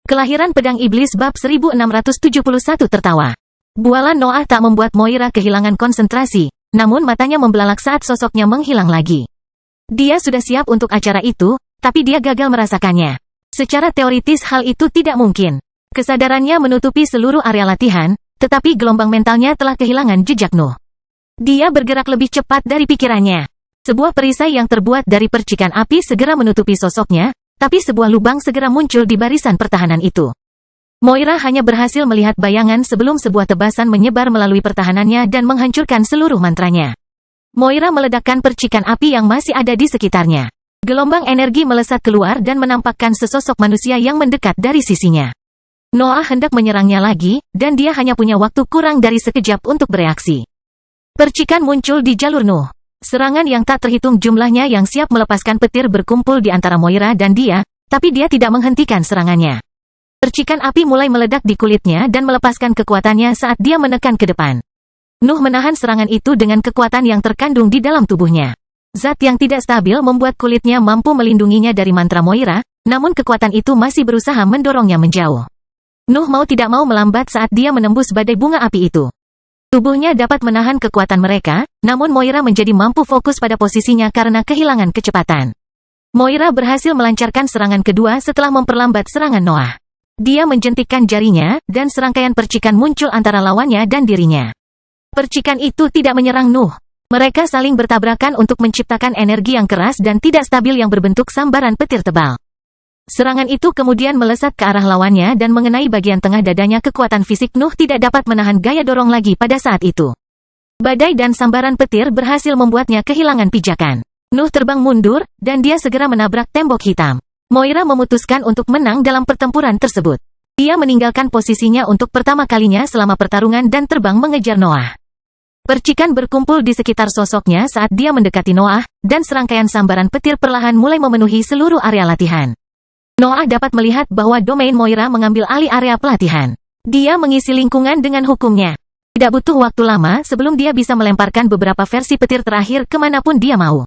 Kelahiran Pedang Iblis bab 1671 tertawa. Bualan Noah tak membuat Moira kehilangan konsentrasi, namun matanya membelalak saat sosoknya menghilang lagi. Dia sudah siap untuk acara itu, tapi dia gagal merasakannya. Secara teoritis hal itu tidak mungkin. Kesadarannya menutupi seluruh area latihan, tetapi gelombang mentalnya telah kehilangan jejak Nuh. Dia bergerak lebih cepat dari pikirannya. Sebuah perisai yang terbuat dari percikan api segera menutupi sosoknya, tapi sebuah lubang segera muncul di barisan pertahanan itu. Moira hanya berhasil melihat bayangan sebelum sebuah tebasan menyebar melalui pertahanannya dan menghancurkan seluruh mantranya. Moira meledakkan percikan api yang masih ada di sekitarnya. Gelombang energi melesat keluar dan menampakkan sesosok manusia yang mendekat dari sisinya. Noah hendak menyerangnya lagi, dan dia hanya punya waktu kurang dari sekejap untuk bereaksi. Percikan muncul di jalur Nuh. Serangan yang tak terhitung jumlahnya yang siap melepaskan petir berkumpul di antara Moira dan dia, tapi dia tidak menghentikan serangannya. Percikan api mulai meledak di kulitnya dan melepaskan kekuatannya saat dia menekan ke depan. Nuh menahan serangan itu dengan kekuatan yang terkandung di dalam tubuhnya. Zat yang tidak stabil membuat kulitnya mampu melindunginya dari mantra Moira, namun kekuatan itu masih berusaha mendorongnya menjauh. Nuh mau tidak mau melambat saat dia menembus badai bunga api itu. Tubuhnya dapat menahan kekuatan mereka, namun Moira menjadi mampu fokus pada posisinya karena kehilangan kecepatan. Moira berhasil melancarkan serangan kedua setelah memperlambat serangan Noah. Dia menjentikkan jarinya, dan serangkaian percikan muncul antara lawannya dan dirinya. Percikan itu tidak menyerang Nuh. Mereka saling bertabrakan untuk menciptakan energi yang keras dan tidak stabil yang berbentuk sambaran petir tebal. Serangan itu kemudian melesat ke arah lawannya dan mengenai bagian tengah dadanya. Kekuatan fisik Nuh tidak dapat menahan gaya dorong lagi pada saat itu. Badai dan sambaran petir berhasil membuatnya kehilangan pijakan. Nuh terbang mundur, dan dia segera menabrak tembok hitam. Moira memutuskan untuk menang dalam pertempuran tersebut. Dia meninggalkan posisinya untuk pertama kalinya selama pertarungan dan terbang mengejar Noah. Percikan berkumpul di sekitar sosoknya saat dia mendekati Noah, dan serangkaian sambaran petir perlahan mulai memenuhi seluruh area latihan. Noah dapat melihat bahwa domain Moira mengambil alih area pelatihan. Dia mengisi lingkungan dengan hukumnya. Tidak butuh waktu lama sebelum dia bisa melemparkan beberapa versi petir terakhir kemanapun dia mau.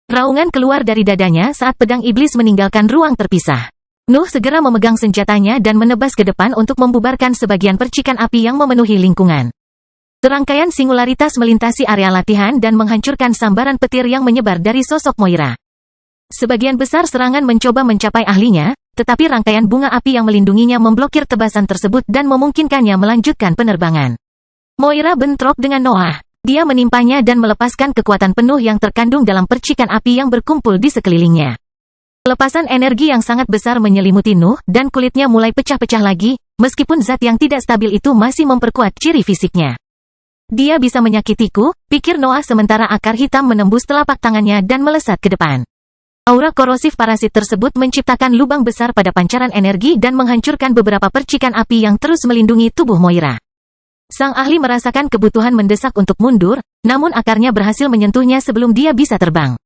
Raungan keluar dari dadanya saat pedang iblis meninggalkan ruang terpisah. Nuh segera memegang senjatanya dan menebas ke depan untuk membubarkan sebagian percikan api yang memenuhi lingkungan. Serangkaian singularitas melintasi area latihan dan menghancurkan sambaran petir yang menyebar dari sosok Moira. Sebagian besar serangan mencoba mencapai ahlinya, tetapi rangkaian bunga api yang melindunginya memblokir tebasan tersebut dan memungkinkannya melanjutkan penerbangan. Moira bentrok dengan Noah. Dia menimpanya dan melepaskan kekuatan penuh yang terkandung dalam percikan api yang berkumpul di sekelilingnya. Pelepasan energi yang sangat besar menyelimuti Nuh dan kulitnya mulai pecah-pecah lagi, meskipun zat yang tidak stabil itu masih memperkuat ciri fisiknya. Dia bisa menyakitiku, pikir Noah sementara akar hitam menembus telapak tangannya dan melesat ke depan. Aura korosif parasit tersebut menciptakan lubang besar pada pancaran energi dan menghancurkan beberapa percikan api yang terus melindungi tubuh Moira. Sang ahli merasakan kebutuhan mendesak untuk mundur, namun akarnya berhasil menyentuhnya sebelum dia bisa terbang.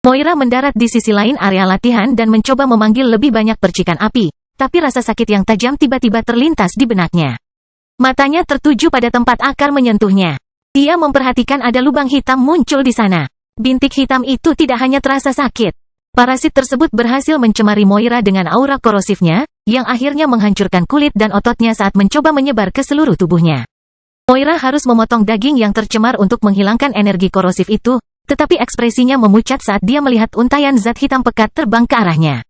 Moira mendarat di sisi lain area latihan dan mencoba memanggil lebih banyak percikan api, tapi rasa sakit yang tajam tiba-tiba terlintas di benaknya. Matanya tertuju pada tempat akar menyentuhnya. Dia memperhatikan ada lubang hitam muncul di sana. Bintik hitam itu tidak hanya terasa sakit. Parasit tersebut berhasil mencemari Moira dengan aura korosifnya, yang akhirnya menghancurkan kulit dan ototnya saat mencoba menyebar ke seluruh tubuhnya. Moira harus memotong daging yang tercemar untuk menghilangkan energi korosif itu, tetapi ekspresinya memucat saat dia melihat untayan zat hitam pekat terbang ke arahnya.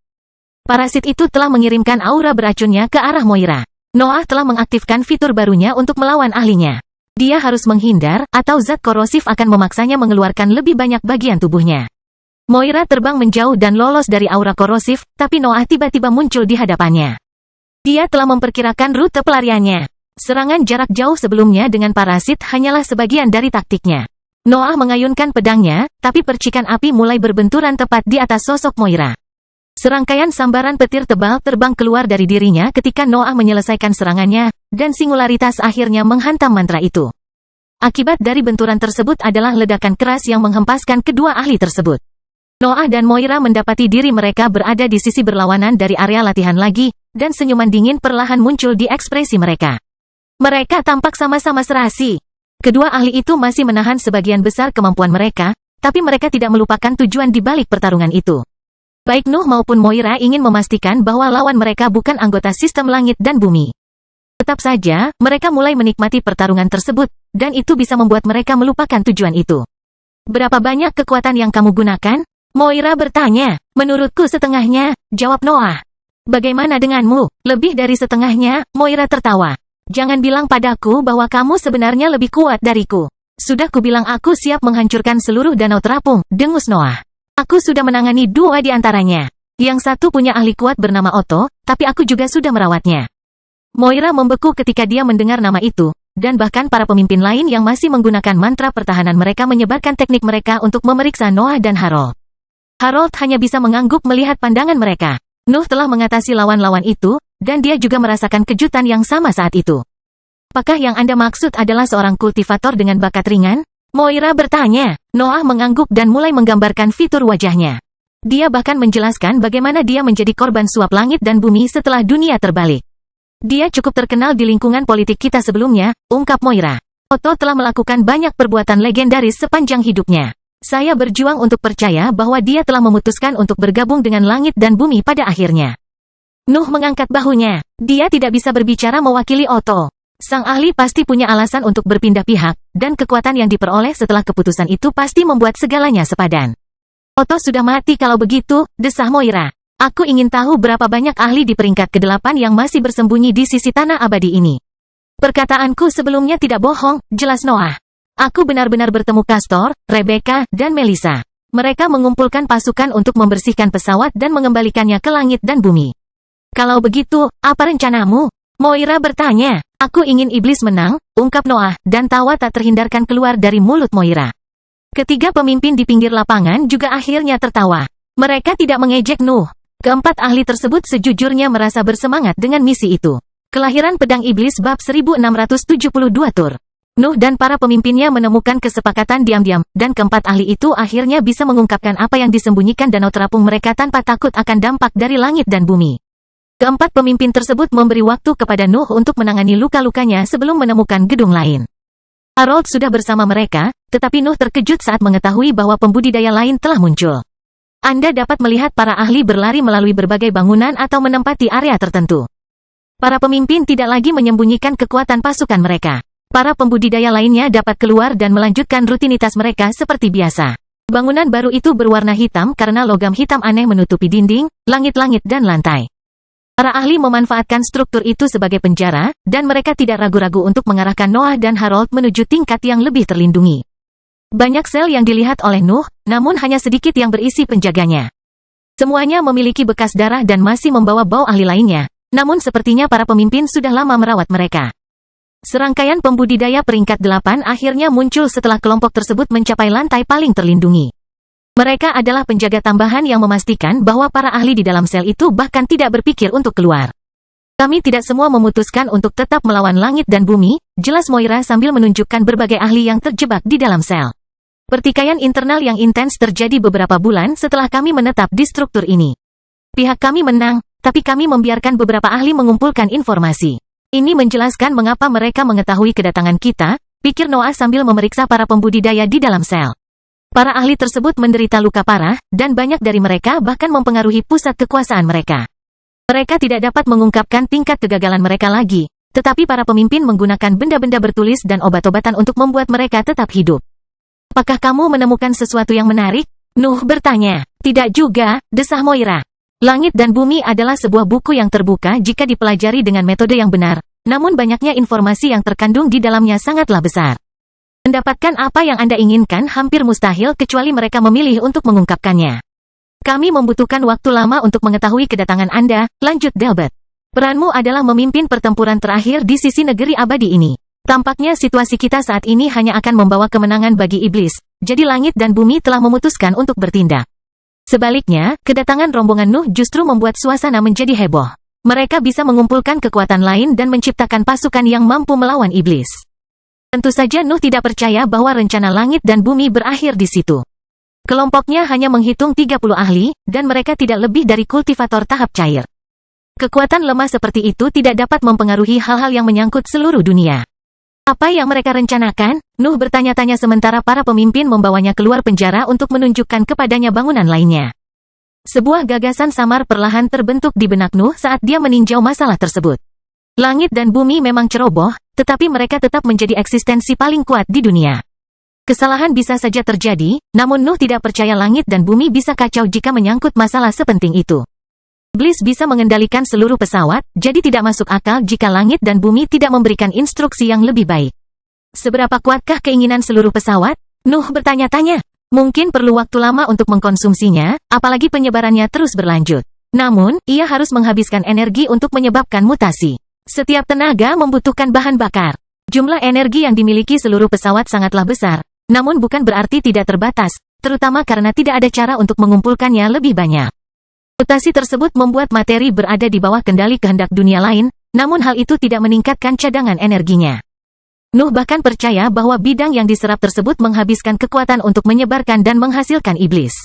Parasit itu telah mengirimkan aura beracunnya ke arah Moira. Noah telah mengaktifkan fitur barunya untuk melawan ahlinya. Dia harus menghindar, atau zat korosif akan memaksanya mengeluarkan lebih banyak bagian tubuhnya. Moira terbang menjauh dan lolos dari aura korosif, tapi Noah tiba-tiba muncul di hadapannya. Dia telah memperkirakan rute pelariannya. Serangan jarak jauh sebelumnya dengan parasit hanyalah sebagian dari taktiknya. Noah mengayunkan pedangnya, tapi percikan api mulai berbenturan tepat di atas sosok Moira. Serangkaian sambaran petir tebal terbang keluar dari dirinya ketika Noah menyelesaikan serangannya, dan singularitas akhirnya menghantam mantra itu. Akibat dari benturan tersebut adalah ledakan keras yang menghempaskan kedua ahli tersebut. Noah dan Moira mendapati diri mereka berada di sisi berlawanan dari area latihan lagi, dan senyuman dingin perlahan muncul di ekspresi mereka. Mereka tampak sama-sama serasi. Kedua ahli itu masih menahan sebagian besar kemampuan mereka, tapi mereka tidak melupakan tujuan di balik pertarungan itu. Baik Nuh maupun Moira ingin memastikan bahwa lawan mereka bukan anggota sistem langit dan bumi. Tetap saja, mereka mulai menikmati pertarungan tersebut, dan itu bisa membuat mereka melupakan tujuan itu. Berapa banyak kekuatan yang kamu gunakan? Moira bertanya. Menurutku setengahnya, jawab Noah. Bagaimana denganmu? Lebih dari setengahnya, Moira tertawa. Jangan bilang padaku bahwa kamu sebenarnya lebih kuat dariku. Sudah kubilang aku siap menghancurkan seluruh danau terapung, dengus Noah. Aku sudah menangani 2 di antaranya. Yang satu punya ahli kuat bernama Otto, tapi aku juga sudah merawatnya. Moira membeku ketika dia mendengar nama itu, dan bahkan para pemimpin lain yang masih menggunakan mantra pertahanan mereka menyebarkan teknik mereka untuk memeriksa Noah dan Harold. Harold hanya bisa mengangguk melihat pandangan mereka. Nuh telah mengatasi lawan-lawan itu, dan dia juga merasakan kejutan yang sama saat itu. Apakah yang Anda maksud adalah seorang kultivator dengan bakat ringan? Moira bertanya. Noah mengangguk dan mulai menggambarkan fitur wajahnya. Dia bahkan menjelaskan bagaimana dia menjadi korban suap langit dan bumi setelah dunia terbalik. Dia cukup terkenal di lingkungan politik kita sebelumnya, ungkap Moira. Otto telah melakukan banyak perbuatan legendaris sepanjang hidupnya. Saya berjuang untuk percaya bahwa dia telah memutuskan untuk bergabung dengan langit dan bumi pada akhirnya. Nuh mengangkat bahunya. Dia tidak bisa berbicara mewakili Otto. Sang ahli pasti punya alasan untuk berpindah pihak, dan kekuatan yang diperoleh setelah keputusan itu pasti membuat segalanya sepadan. Otto sudah mati kalau begitu, desah Moira. Aku ingin tahu berapa banyak ahli di peringkat ke-8 yang masih bersembunyi di sisi tanah abadi ini. Perkataanku sebelumnya tidak bohong, jelas Noah. Aku benar-benar bertemu Castor, Rebecca, dan Melissa. Mereka mengumpulkan pasukan untuk membersihkan pesawat dan mengembalikannya ke langit dan bumi. Kalau begitu, apa rencanamu? Moira bertanya. Aku ingin iblis menang, ungkap Noah, dan tawa tak terhindarkan keluar dari mulut Moira. Ketiga pemimpin di pinggir lapangan juga akhirnya tertawa. Mereka tidak mengejek Nuh. Keempat ahli tersebut sejujurnya merasa bersemangat dengan misi itu. Kelahiran Pedang Iblis bab 1672 tur. Nuh dan para pemimpinnya menemukan kesepakatan diam-diam, dan keempat ahli itu akhirnya bisa mengungkapkan apa yang disembunyikan danau terapung mereka tanpa takut akan dampak dari langit dan bumi. Keempat pemimpin tersebut memberi waktu kepada Nuh untuk menangani luka-lukanya sebelum menemukan gedung lain. Harold sudah bersama mereka, tetapi Nuh terkejut saat mengetahui bahwa pembudidaya lain telah muncul. Anda dapat melihat para ahli berlari melalui berbagai bangunan atau menempati area tertentu. Para pemimpin tidak lagi menyembunyikan kekuatan pasukan mereka. Para pembudidaya lainnya dapat keluar dan melanjutkan rutinitas mereka seperti biasa. Bangunan baru itu berwarna hitam karena logam hitam aneh menutupi dinding, langit-langit dan lantai. Para ahli memanfaatkan struktur itu sebagai penjara, dan mereka tidak ragu-ragu untuk mengarahkan Noah dan Harold menuju tingkat yang lebih terlindungi. Banyak sel yang dilihat oleh Nuh, namun hanya sedikit yang berisi penjaganya. Semuanya memiliki bekas darah dan masih membawa bau ahli lainnya, namun sepertinya para pemimpin sudah lama merawat mereka. Serangkaian pembudidaya peringkat 8 akhirnya muncul setelah kelompok tersebut mencapai lantai paling terlindungi. Mereka adalah penjaga tambahan yang memastikan bahwa para ahli di dalam sel itu bahkan tidak berpikir untuk keluar. Kami tidak semua memutuskan untuk tetap melawan langit dan bumi, jelas Moira sambil menunjukkan berbagai ahli yang terjebak di dalam sel. Pertikaian internal yang intens terjadi beberapa bulan setelah kami menetap di struktur ini. Pihak kami menang, tapi kami membiarkan beberapa ahli mengumpulkan informasi. Ini menjelaskan mengapa mereka mengetahui kedatangan kita, pikir Noah sambil memeriksa para pembudidaya di dalam sel. Para ahli tersebut menderita luka parah, dan banyak dari mereka bahkan mempengaruhi pusat kekuasaan mereka. Mereka tidak dapat mengungkapkan tingkat kegagalan mereka lagi, tetapi para pemimpin menggunakan benda-benda bertulis dan obat-obatan untuk membuat mereka tetap hidup. Apakah kamu menemukan sesuatu yang menarik? Nuh bertanya. Tidak juga, desah Moira. Langit dan Bumi adalah sebuah buku yang terbuka jika dipelajari dengan metode yang benar, namun banyaknya informasi yang terkandung di dalamnya sangatlah besar. Mendapatkan apa yang Anda inginkan hampir mustahil kecuali mereka memilih untuk mengungkapkannya. Kami membutuhkan waktu lama untuk mengetahui kedatangan Anda, lanjut Delbert. Peranmu adalah memimpin pertempuran terakhir di sisi negeri abadi ini. Tampaknya situasi kita saat ini hanya akan membawa kemenangan bagi iblis, jadi langit dan bumi telah memutuskan untuk bertindak. Sebaliknya, kedatangan rombongan Nuh justru membuat suasana menjadi heboh. Mereka bisa mengumpulkan kekuatan lain dan menciptakan pasukan yang mampu melawan iblis. Tentu saja Nuh tidak percaya bahwa rencana langit dan bumi berakhir di situ. Kelompoknya hanya menghitung 30 ahli, dan mereka tidak lebih dari kultivator tahap cair. Kekuatan lemah seperti itu tidak dapat mempengaruhi hal-hal yang menyangkut seluruh dunia. Apa yang mereka rencanakan? Nuh bertanya-tanya sementara para pemimpin membawanya keluar penjara untuk menunjukkan kepadanya bangunan lainnya. Sebuah gagasan samar perlahan terbentuk di benak Nuh saat dia meninjau masalah tersebut. Langit dan bumi memang ceroboh, tetapi mereka tetap menjadi eksistensi paling kuat di dunia. Kesalahan bisa saja terjadi, namun Nuh tidak percaya langit dan bumi bisa kacau jika menyangkut masalah sepenting itu. Iblis bisa mengendalikan seluruh pesawat, jadi tidak masuk akal jika langit dan bumi tidak memberikan instruksi yang lebih baik. Seberapa kuatkah keinginan seluruh pesawat? Nuh bertanya-tanya. Mungkin perlu waktu lama untuk mengkonsumsinya, apalagi penyebarannya terus berlanjut. Namun, ia harus menghabiskan energi untuk menyebabkan mutasi. Setiap tenaga membutuhkan bahan bakar. Jumlah energi yang dimiliki seluruh pesawat sangatlah besar, namun bukan berarti tidak terbatas, terutama karena tidak ada cara untuk mengumpulkannya lebih banyak. Mutasi tersebut membuat materi berada di bawah kendali kehendak dunia lain, namun hal itu tidak meningkatkan cadangan energinya. Nuh bahkan percaya bahwa bidang yang diserap tersebut menghabiskan kekuatan untuk menyebarkan dan menghasilkan iblis.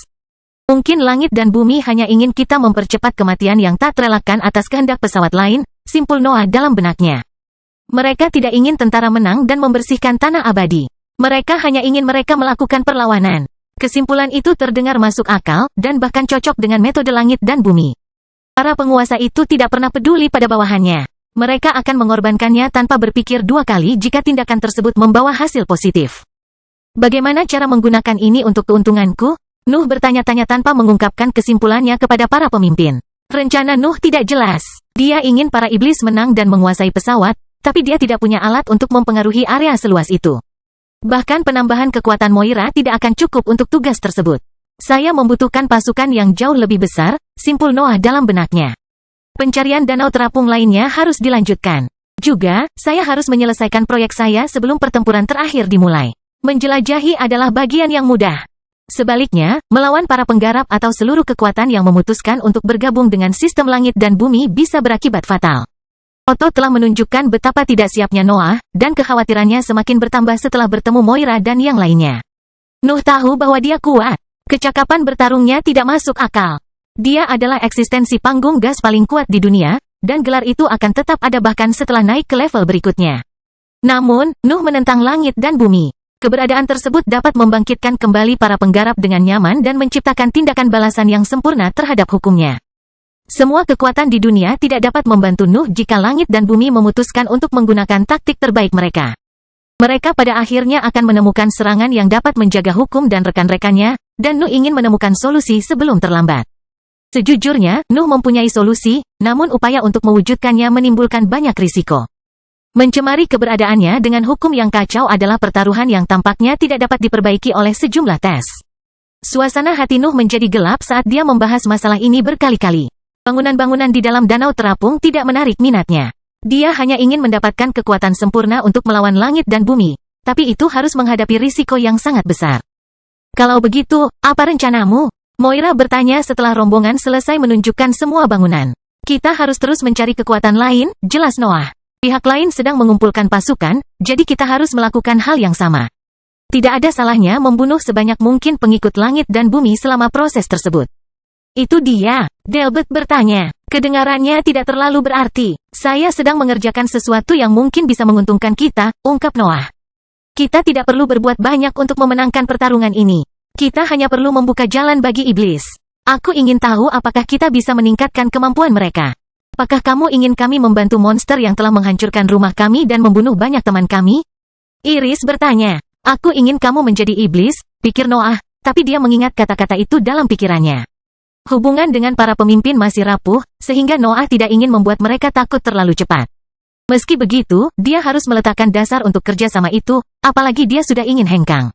Mungkin langit dan bumi hanya ingin kita mempercepat kematian yang tak terelakkan atas kehendak pesawat lain, simpul Noah dalam benaknya. Mereka tidak ingin tentara menang dan membersihkan tanah abadi. Mereka hanya ingin mereka melakukan perlawanan. Kesimpulan itu terdengar masuk akal, dan bahkan cocok dengan metode langit dan bumi. Para penguasa itu tidak pernah peduli pada bawahannya. Mereka akan mengorbankannya tanpa berpikir dua kali jika tindakan tersebut membawa hasil positif. Bagaimana cara menggunakan ini untuk keuntunganku? Nuh bertanya-tanya tanpa mengungkapkan kesimpulannya kepada para pemimpin. Rencana Nuh tidak jelas. Dia ingin para iblis menang dan menguasai pesawat, tapi dia tidak punya alat untuk mempengaruhi area seluas itu. Bahkan penambahan kekuatan Moira tidak akan cukup untuk tugas tersebut. Saya membutuhkan pasukan yang jauh lebih besar, simpul Noah dalam benaknya. Pencarian danau terapung lainnya harus dilanjutkan. Juga, saya harus menyelesaikan proyek saya sebelum pertempuran terakhir dimulai. Menjelajahi adalah bagian yang mudah. Sebaliknya, melawan para penggarap atau seluruh kekuatan yang memutuskan untuk bergabung dengan sistem langit dan bumi bisa berakibat fatal. Otto telah menunjukkan betapa tidak siapnya Noah, dan kekhawatirannya semakin bertambah setelah bertemu Moira dan yang lainnya. Nuh tahu bahwa dia kuat. Kecakapan bertarungnya tidak masuk akal. Dia adalah eksistensi panggung gas paling kuat di dunia, dan gelar itu akan tetap ada bahkan setelah naik ke level berikutnya. Namun, Nuh menentang langit dan bumi. Keberadaan tersebut dapat membangkitkan kembali para penggarap dengan nyaman dan menciptakan tindakan balasan yang sempurna terhadap hukumnya. Semua kekuatan di dunia tidak dapat membantu Nuh jika langit dan bumi memutuskan untuk menggunakan taktik terbaik mereka. Mereka pada akhirnya akan menemukan serangan yang dapat menjaga hukum dan rekan-rekannya, dan Nuh ingin menemukan solusi sebelum terlambat. Sejujurnya, Nuh mempunyai solusi, namun upaya untuk mewujudkannya menimbulkan banyak risiko. Mencemari keberadaannya dengan hukum yang kacau adalah pertaruhan yang tampaknya tidak dapat diperbaiki oleh sejumlah tes. Suasana hati Nuh menjadi gelap saat dia membahas masalah ini berkali-kali. Bangunan-bangunan di dalam danau terapung tidak menarik minatnya. Dia hanya ingin mendapatkan kekuatan sempurna untuk melawan langit dan bumi, tapi itu harus menghadapi risiko yang sangat besar. Kalau begitu, apa rencanamu? Moira bertanya setelah rombongan selesai menunjukkan semua bangunan. Kita harus terus mencari kekuatan lain, jelas Noah. Pihak lain sedang mengumpulkan pasukan, jadi kita harus melakukan hal yang sama. Tidak ada salahnya membunuh sebanyak mungkin pengikut langit dan bumi selama proses tersebut. Itu dia, Delbert bertanya. Kedengarannya tidak terlalu berarti. Saya sedang mengerjakan sesuatu yang mungkin bisa menguntungkan kita, ungkap Noah. Kita tidak perlu berbuat banyak untuk memenangkan pertarungan ini. Kita hanya perlu membuka jalan bagi iblis. Aku ingin tahu apakah kita bisa meningkatkan kemampuan mereka. Apakah kamu ingin kami membantu monster yang telah menghancurkan rumah kami dan membunuh banyak teman kami? Iris bertanya. Aku ingin kamu menjadi iblis, pikir Noah, tapi dia mengingat kata-kata itu dalam pikirannya. Hubungan dengan para pemimpin masih rapuh, sehingga Noah tidak ingin membuat mereka takut terlalu cepat. Meski begitu, dia harus meletakkan dasar untuk kerja sama itu, apalagi dia sudah ingin hengkang.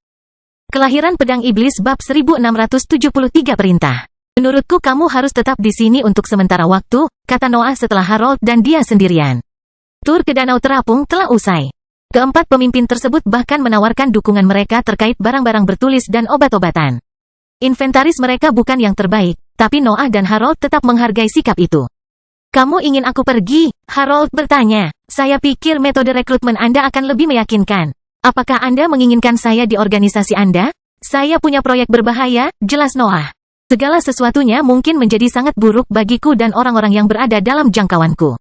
Kelahiran Pedang Iblis bab 1673 perintah. Menurutku kamu harus tetap di sini untuk sementara waktu, kata Noah setelah Harold dan dia sendirian. Tur ke danau terapung telah usai. Keempat pemimpin tersebut bahkan menawarkan dukungan mereka terkait barang-barang bertulis dan obat-obatan. Inventaris mereka bukan yang terbaik, tapi Noah dan Harold tetap menghargai sikap itu. Kamu ingin aku pergi? Harold bertanya. Saya pikir metode rekrutmen Anda akan lebih meyakinkan. Apakah Anda menginginkan saya di organisasi Anda? Saya punya proyek berbahaya, jelas Noah. Segala sesuatunya mungkin menjadi sangat buruk bagiku dan orang-orang yang berada dalam jangkauanku.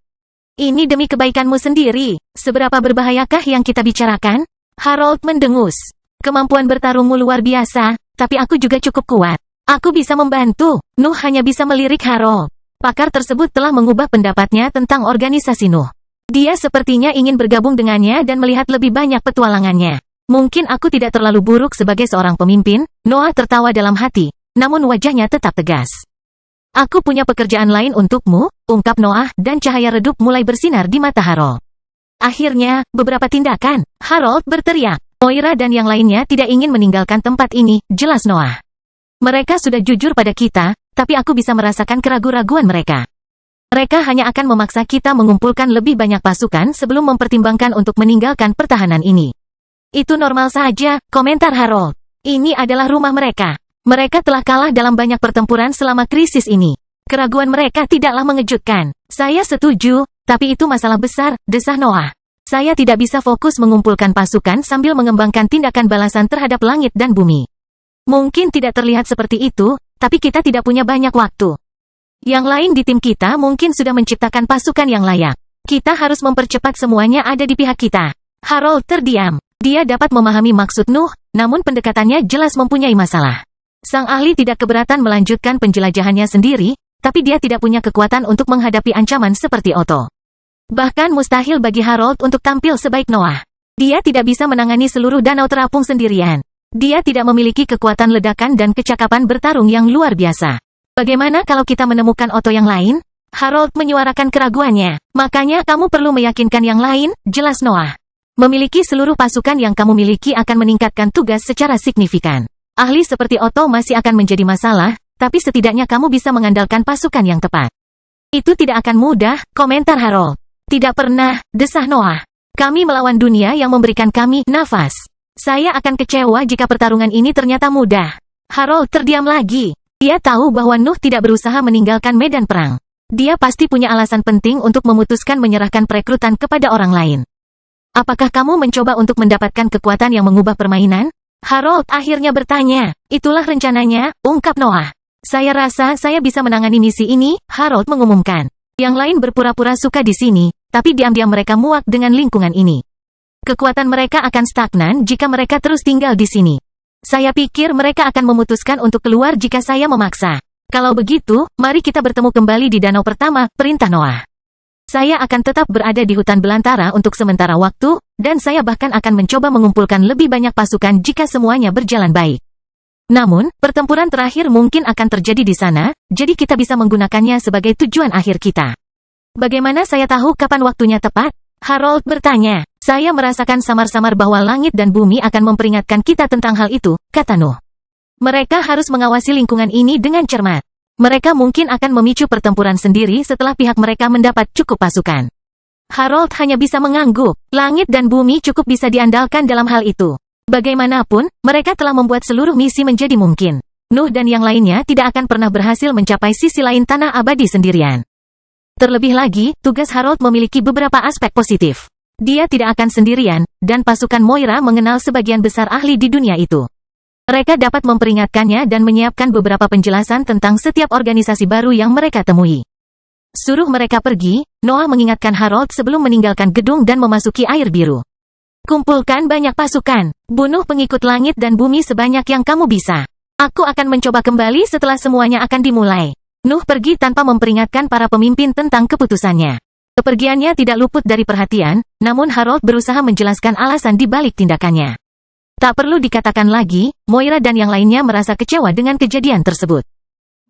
Ini demi kebaikanmu sendiri. Seberapa berbahayakah yang kita bicarakan? Harold mendengus. Kemampuan bertarungmu luar biasa, tapi aku juga cukup kuat. Aku bisa membantu. Nuh hanya bisa melirik Harold. Pakar tersebut telah mengubah pendapatnya tentang organisasi Nuh. Dia sepertinya ingin bergabung dengannya dan melihat lebih banyak petualangannya. Mungkin aku tidak terlalu buruk sebagai seorang pemimpin, Noah tertawa dalam hati, namun wajahnya tetap tegas. Aku punya pekerjaan lain untukmu, ungkap Noah, dan cahaya redup mulai bersinar di mata Harold. Akhirnya, beberapa tindakan, Harold berteriak. Moira dan yang lainnya tidak ingin meninggalkan tempat ini, jelas Noah. Mereka sudah jujur pada kita, tapi aku bisa merasakan keraguan-raguan mereka. Mereka hanya akan memaksa kita mengumpulkan lebih banyak pasukan sebelum mempertimbangkan untuk meninggalkan pertahanan ini. Itu normal saja, komentar Harold. Ini adalah rumah mereka. Mereka telah kalah dalam banyak pertempuran selama krisis ini. Keraguan mereka tidaklah mengejutkan. Saya setuju, tapi itu masalah besar, desah Noah. Saya tidak bisa fokus mengumpulkan pasukan sambil mengembangkan tindakan balasan terhadap langit dan bumi. Mungkin tidak terlihat seperti itu, tapi kita tidak punya banyak waktu. Yang lain di tim kita mungkin sudah menciptakan pasukan yang layak. Kita harus mempercepat semuanya ada di pihak kita. Harold terdiam. Dia dapat memahami maksud Nuh, namun pendekatannya jelas mempunyai masalah. Sang ahli tidak keberatan melanjutkan penjelajahannya sendiri, tapi dia tidak punya kekuatan untuk menghadapi ancaman seperti Otto. Bahkan mustahil bagi Harold untuk tampil sebaik Noah. Dia tidak bisa menangani seluruh danau terapung sendirian. Dia tidak memiliki kekuatan ledakan dan kecakapan bertarung yang luar biasa. Bagaimana kalau kita menemukan Otto yang lain? Harold menyuarakan keraguannya. Makanya kamu perlu meyakinkan yang lain, jelas Noah. Memiliki seluruh pasukan yang kamu miliki akan meningkatkan tugas secara signifikan. Ahli seperti Otto masih akan menjadi masalah, tapi setidaknya kamu bisa mengandalkan pasukan yang tepat. Itu tidak akan mudah, komentar Harold. Tidak pernah, desah Noah. Kami melawan dunia yang memberikan kami nafas. Saya akan kecewa jika pertarungan ini ternyata mudah. Harold terdiam lagi. Dia tahu bahwa Nuh tidak berusaha meninggalkan medan perang. Dia pasti punya alasan penting untuk memutuskan menyerahkan perekrutan kepada orang lain. Apakah kamu mencoba untuk mendapatkan kekuatan yang mengubah permainan? Harold akhirnya bertanya. Itulah rencananya, ungkap Noah. Saya rasa saya bisa menangani misi ini, Harold mengumumkan. Yang lain berpura-pura suka di sini, tapi diam-diam mereka muak dengan lingkungan ini. Kekuatan mereka akan stagnan jika mereka terus tinggal di sini. Saya pikir mereka akan memutuskan untuk keluar jika saya memaksa. Kalau begitu, mari kita bertemu kembali di danau pertama, perintah Noah. Saya akan tetap berada di hutan belantara untuk sementara waktu, dan saya bahkan akan mencoba mengumpulkan lebih banyak pasukan jika semuanya berjalan baik. Namun, pertempuran terakhir mungkin akan terjadi di sana, jadi kita bisa menggunakannya sebagai tujuan akhir kita. Bagaimana saya tahu kapan waktunya tepat? Harold bertanya. Saya merasakan samar-samar bahwa langit dan bumi akan memperingatkan kita tentang hal itu, kata Nuh. Mereka harus mengawasi lingkungan ini dengan cermat. Mereka mungkin akan memicu pertempuran sendiri setelah pihak mereka mendapat cukup pasukan. Harold hanya bisa mengangguk. Langit dan bumi cukup bisa diandalkan dalam hal itu. Bagaimanapun, mereka telah membuat seluruh misi menjadi mungkin. Nuh dan yang lainnya tidak akan pernah berhasil mencapai sisi lain tanah abadi sendirian. Terlebih lagi, tugas Harold memiliki beberapa aspek positif. Dia tidak akan sendirian, dan pasukan Moira mengenal sebagian besar ahli di dunia itu. Mereka dapat memperingatkannya dan menyiapkan beberapa penjelasan tentang setiap organisasi baru yang mereka temui. Suruh mereka pergi, Noah mengingatkan Harold sebelum meninggalkan gedung dan memasuki air biru. Kumpulkan banyak pasukan, bunuh pengikut langit dan bumi sebanyak yang kamu bisa. Aku akan mencoba kembali setelah semuanya akan dimulai. Nuh pergi tanpa memperingatkan para pemimpin tentang keputusannya. Kepergiannya tidak luput dari perhatian, namun Harold berusaha menjelaskan alasan di balik tindakannya. Tak perlu dikatakan lagi, Moira dan yang lainnya merasa kecewa dengan kejadian tersebut.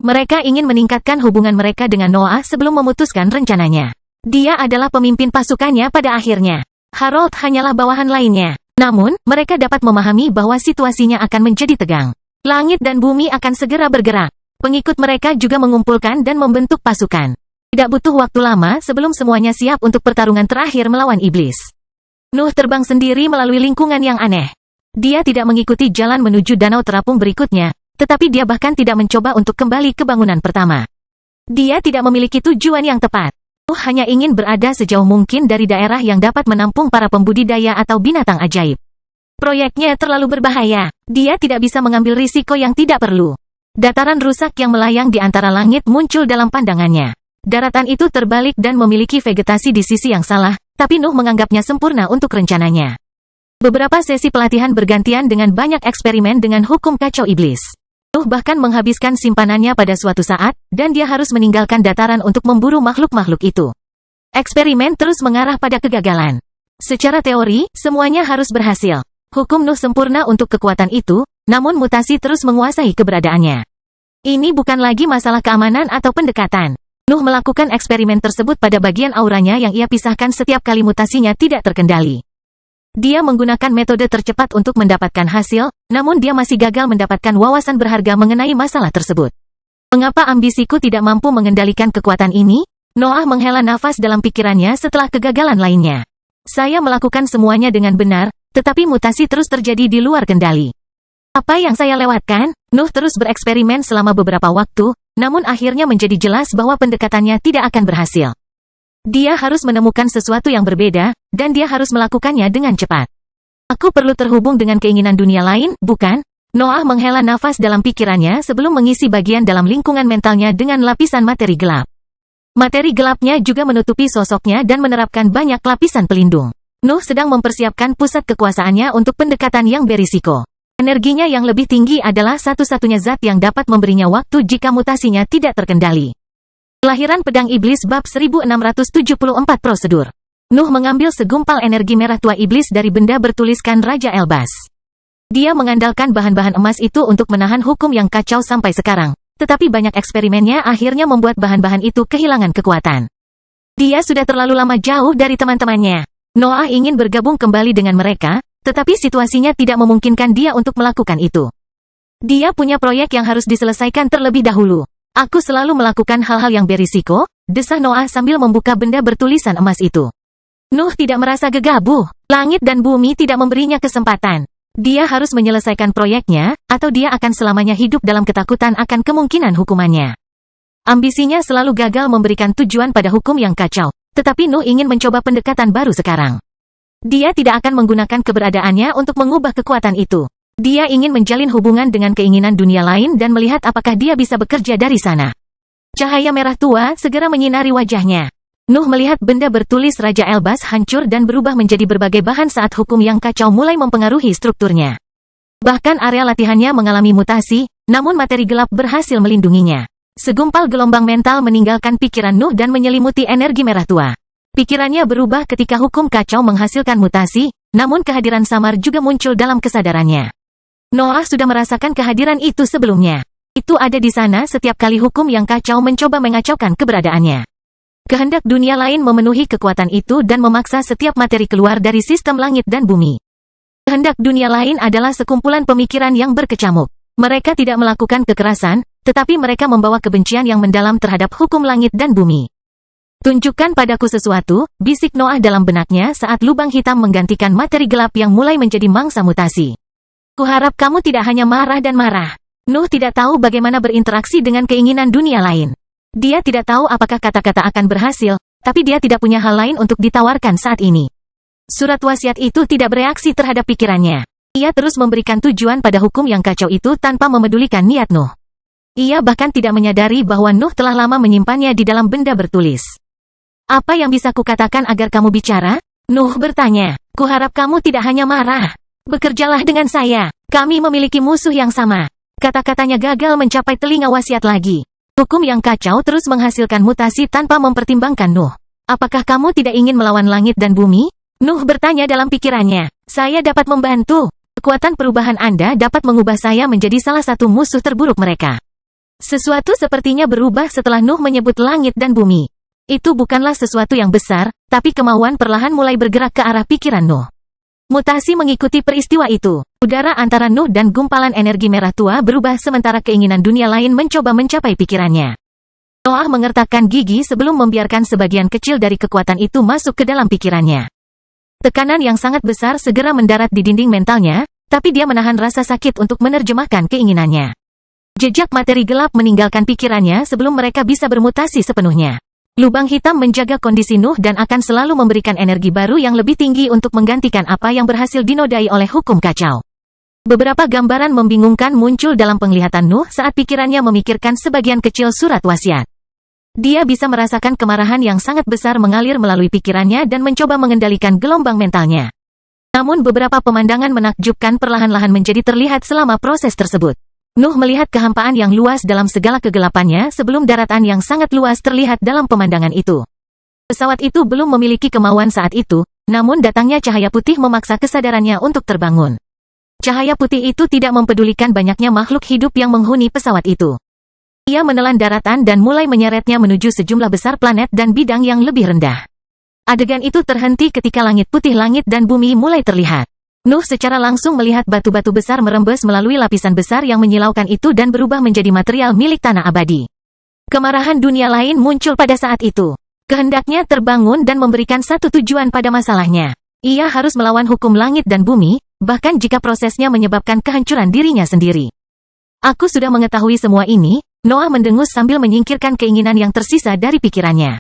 Mereka ingin meningkatkan hubungan mereka dengan Noah sebelum memutuskan rencananya. Dia adalah pemimpin pasukannya pada akhirnya. Harold hanyalah bawahan lainnya. Namun, mereka dapat memahami bahwa situasinya akan menjadi tegang. Langit dan bumi akan segera bergerak. Pengikut mereka juga mengumpulkan dan membentuk pasukan. Tidak butuh waktu lama sebelum semuanya siap untuk pertarungan terakhir melawan iblis. Nuh terbang sendiri melalui lingkungan yang aneh. Dia tidak mengikuti jalan menuju danau terapung berikutnya, tetapi dia bahkan tidak mencoba untuk kembali ke bangunan pertama. Dia tidak memiliki tujuan yang tepat. Nuh hanya ingin berada sejauh mungkin dari daerah yang dapat menampung para pembudidaya atau binatang ajaib. Proyeknya terlalu berbahaya. Dia tidak bisa mengambil risiko yang tidak perlu. Dataran rusak yang melayang di antara langit muncul dalam pandangannya. Daratan itu terbalik dan memiliki vegetasi di sisi yang salah, tapi Nuh menganggapnya sempurna untuk rencananya. Beberapa sesi pelatihan bergantian dengan banyak eksperimen dengan hukum kacau iblis. Nuh bahkan menghabiskan simpanannya pada suatu saat, dan dia harus meninggalkan dataran untuk memburu makhluk-makhluk itu. Eksperimen terus mengarah pada kegagalan. Secara teori, semuanya harus berhasil. Hukum Nuh sempurna untuk kekuatan itu, namun mutasi terus menguasai keberadaannya. Ini bukan lagi masalah keamanan atau pendekatan. Nuh melakukan eksperimen tersebut pada bagian auranya yang ia pisahkan setiap kali mutasinya tidak terkendali. Dia menggunakan metode tercepat untuk mendapatkan hasil, namun dia masih gagal mendapatkan wawasan berharga mengenai masalah tersebut. Mengapa ambisiku tidak mampu mengendalikan kekuatan ini? Noah menghela nafas dalam pikirannya setelah kegagalan lainnya. Saya melakukan semuanya dengan benar, tetapi mutasi terus terjadi di luar kendali. Apa yang saya lewatkan? Nuh terus bereksperimen selama beberapa waktu, namun akhirnya menjadi jelas bahwa pendekatannya tidak akan berhasil. Dia harus menemukan sesuatu yang berbeda, dan dia harus melakukannya dengan cepat. Aku perlu terhubung dengan keinginan dunia lain, bukan? Noah menghela nafas dalam pikirannya sebelum mengisi bagian dalam lingkungan mentalnya dengan lapisan materi gelap. Materi gelapnya juga menutupi sosoknya dan menerapkan banyak lapisan pelindung. Nuh sedang mempersiapkan pusat kekuasaannya untuk pendekatan yang berisiko. Energinya yang lebih tinggi adalah satu-satunya zat yang dapat memberinya waktu jika mutasinya tidak terkendali. Kelahiran Pedang Iblis bab 1674 prosedur. Nuh mengambil segumpal energi merah tua iblis dari benda bertuliskan Raja Elbas. Dia mengandalkan bahan-bahan emas itu untuk menahan hukum yang kacau sampai sekarang, tetapi banyak eksperimennya akhirnya membuat bahan-bahan itu kehilangan kekuatan. Dia sudah terlalu lama jauh dari teman-temannya. Noah ingin bergabung kembali dengan mereka, tetapi situasinya tidak memungkinkan dia untuk melakukan itu. Dia punya proyek yang harus diselesaikan terlebih dahulu. Aku selalu melakukan hal-hal yang berisiko, desah Noah sambil membuka benda bertulisan emas itu. Nuh tidak merasa gegabah. Langit dan bumi tidak memberinya kesempatan. Dia harus menyelesaikan proyeknya, atau dia akan selamanya hidup dalam ketakutan akan kemungkinan hukumannya. Ambisinya selalu gagal memberikan tujuan pada hukum yang kacau, tetapi Nuh ingin mencoba pendekatan baru sekarang. Dia tidak akan menggunakan keberadaannya untuk mengubah kekuatan itu. Dia ingin menjalin hubungan dengan keinginan dunia lain dan melihat apakah dia bisa bekerja dari sana. Cahaya merah tua segera menyinari wajahnya. Nuh melihat benda bertulis Raja Elbas hancur dan berubah menjadi berbagai bahan saat hukum yang kacau mulai mempengaruhi strukturnya. Bahkan area latihannya mengalami mutasi, namun materi gelap berhasil melindunginya. Segumpal gelombang mental meninggalkan pikiran Nuh dan menyelimuti energi merah tua. Pikirannya berubah ketika hukum kacau menghasilkan mutasi, namun kehadiran samar juga muncul dalam kesadarannya. Noah sudah merasakan kehadiran itu sebelumnya. Itu ada di sana setiap kali hukum yang kacau mencoba mengacaukan keberadaannya. Kehendak dunia lain memenuhi kekuatan itu dan memaksa setiap materi keluar dari sistem langit dan bumi. Kehendak dunia lain adalah sekumpulan pemikiran yang berkecamuk. Mereka tidak melakukan kekerasan, tetapi mereka membawa kebencian yang mendalam terhadap hukum langit dan bumi. Tunjukkan padaku sesuatu, bisik Noah dalam benaknya saat lubang hitam menggantikan materi gelap yang mulai menjadi mangsa mutasi. Kuharap kamu tidak hanya marah dan marah. Nuh tidak tahu bagaimana berinteraksi dengan keinginan dunia lain. Dia tidak tahu apakah kata-kata akan berhasil, tapi dia tidak punya hal lain untuk ditawarkan saat ini. Surat wasiat itu tidak bereaksi terhadap pikirannya. Ia terus memberikan tujuan pada hukum yang kacau itu tanpa memedulikan niat Nuh. Ia bahkan tidak menyadari bahwa Nuh telah lama menyimpannya di dalam benda bertulis. Apa yang bisa kukatakan agar kamu bicara? Nuh bertanya. Kuharap kamu tidak hanya marah. Bekerjalah dengan saya. Kami memiliki musuh yang sama. Kata-katanya gagal mencapai telinga wasiat lagi. Hukum yang kacau terus menghasilkan mutasi tanpa mempertimbangkan Nuh. Apakah kamu tidak ingin melawan langit dan bumi? Nuh bertanya dalam pikirannya. Saya dapat membantu. Kekuatan perubahan Anda dapat mengubah saya menjadi salah satu musuh terburuk mereka. Sesuatu sepertinya berubah setelah Nuh menyebut langit dan bumi. Itu bukanlah sesuatu yang besar, tapi kemauan perlahan mulai bergerak ke arah pikiran Nuh. Mutasi mengikuti peristiwa itu. Udara antara Nuh dan gumpalan energi merah tua berubah sementara keinginan dunia lain mencoba mencapai pikirannya. Noah mengertakkan gigi sebelum membiarkan sebagian kecil dari kekuatan itu masuk ke dalam pikirannya. Tekanan yang sangat besar segera mendarat di dinding mentalnya, tapi dia menahan rasa sakit untuk menerjemahkan keinginannya. Jejak materi gelap meninggalkan pikirannya sebelum mereka bisa bermutasi sepenuhnya. Lubang hitam menjaga kondisi Nuh dan akan selalu memberikan energi baru yang lebih tinggi untuk menggantikan apa yang berhasil dinodai oleh hukum kacau. Beberapa gambaran membingungkan muncul dalam penglihatan Nuh saat pikirannya memikirkan sebagian kecil surat wasiat. Dia bisa merasakan kemarahan yang sangat besar mengalir melalui pikirannya dan mencoba mengendalikan gelombang mentalnya. Namun beberapa pemandangan menakjubkan perlahan-lahan menjadi terlihat selama proses tersebut. Nuh melihat kehampaan yang luas dalam segala kegelapannya sebelum daratan yang sangat luas terlihat dalam pemandangan itu. Pesawat itu belum memiliki kemauan saat itu, namun datangnya cahaya putih memaksa kesadarannya untuk terbangun. Cahaya putih itu tidak mempedulikan banyaknya makhluk hidup yang menghuni pesawat itu. Ia menelan daratan dan mulai menyeretnya menuju sejumlah besar planet dan bidang yang lebih rendah. Adegan itu terhenti ketika langit putih langit dan bumi mulai terlihat. Nuh secara langsung melihat batu-batu besar merembes melalui lapisan besar yang menyilaukan itu dan berubah menjadi material milik tanah abadi. Kemarahan dunia lain muncul pada saat itu. Kehendaknya terbangun dan memberikan satu tujuan pada masalahnya. Ia harus melawan hukum langit dan bumi, bahkan jika prosesnya menyebabkan kehancuran dirinya sendiri. Aku sudah mengetahui semua ini, Noah mendengus sambil menyingkirkan keinginan yang tersisa dari pikirannya.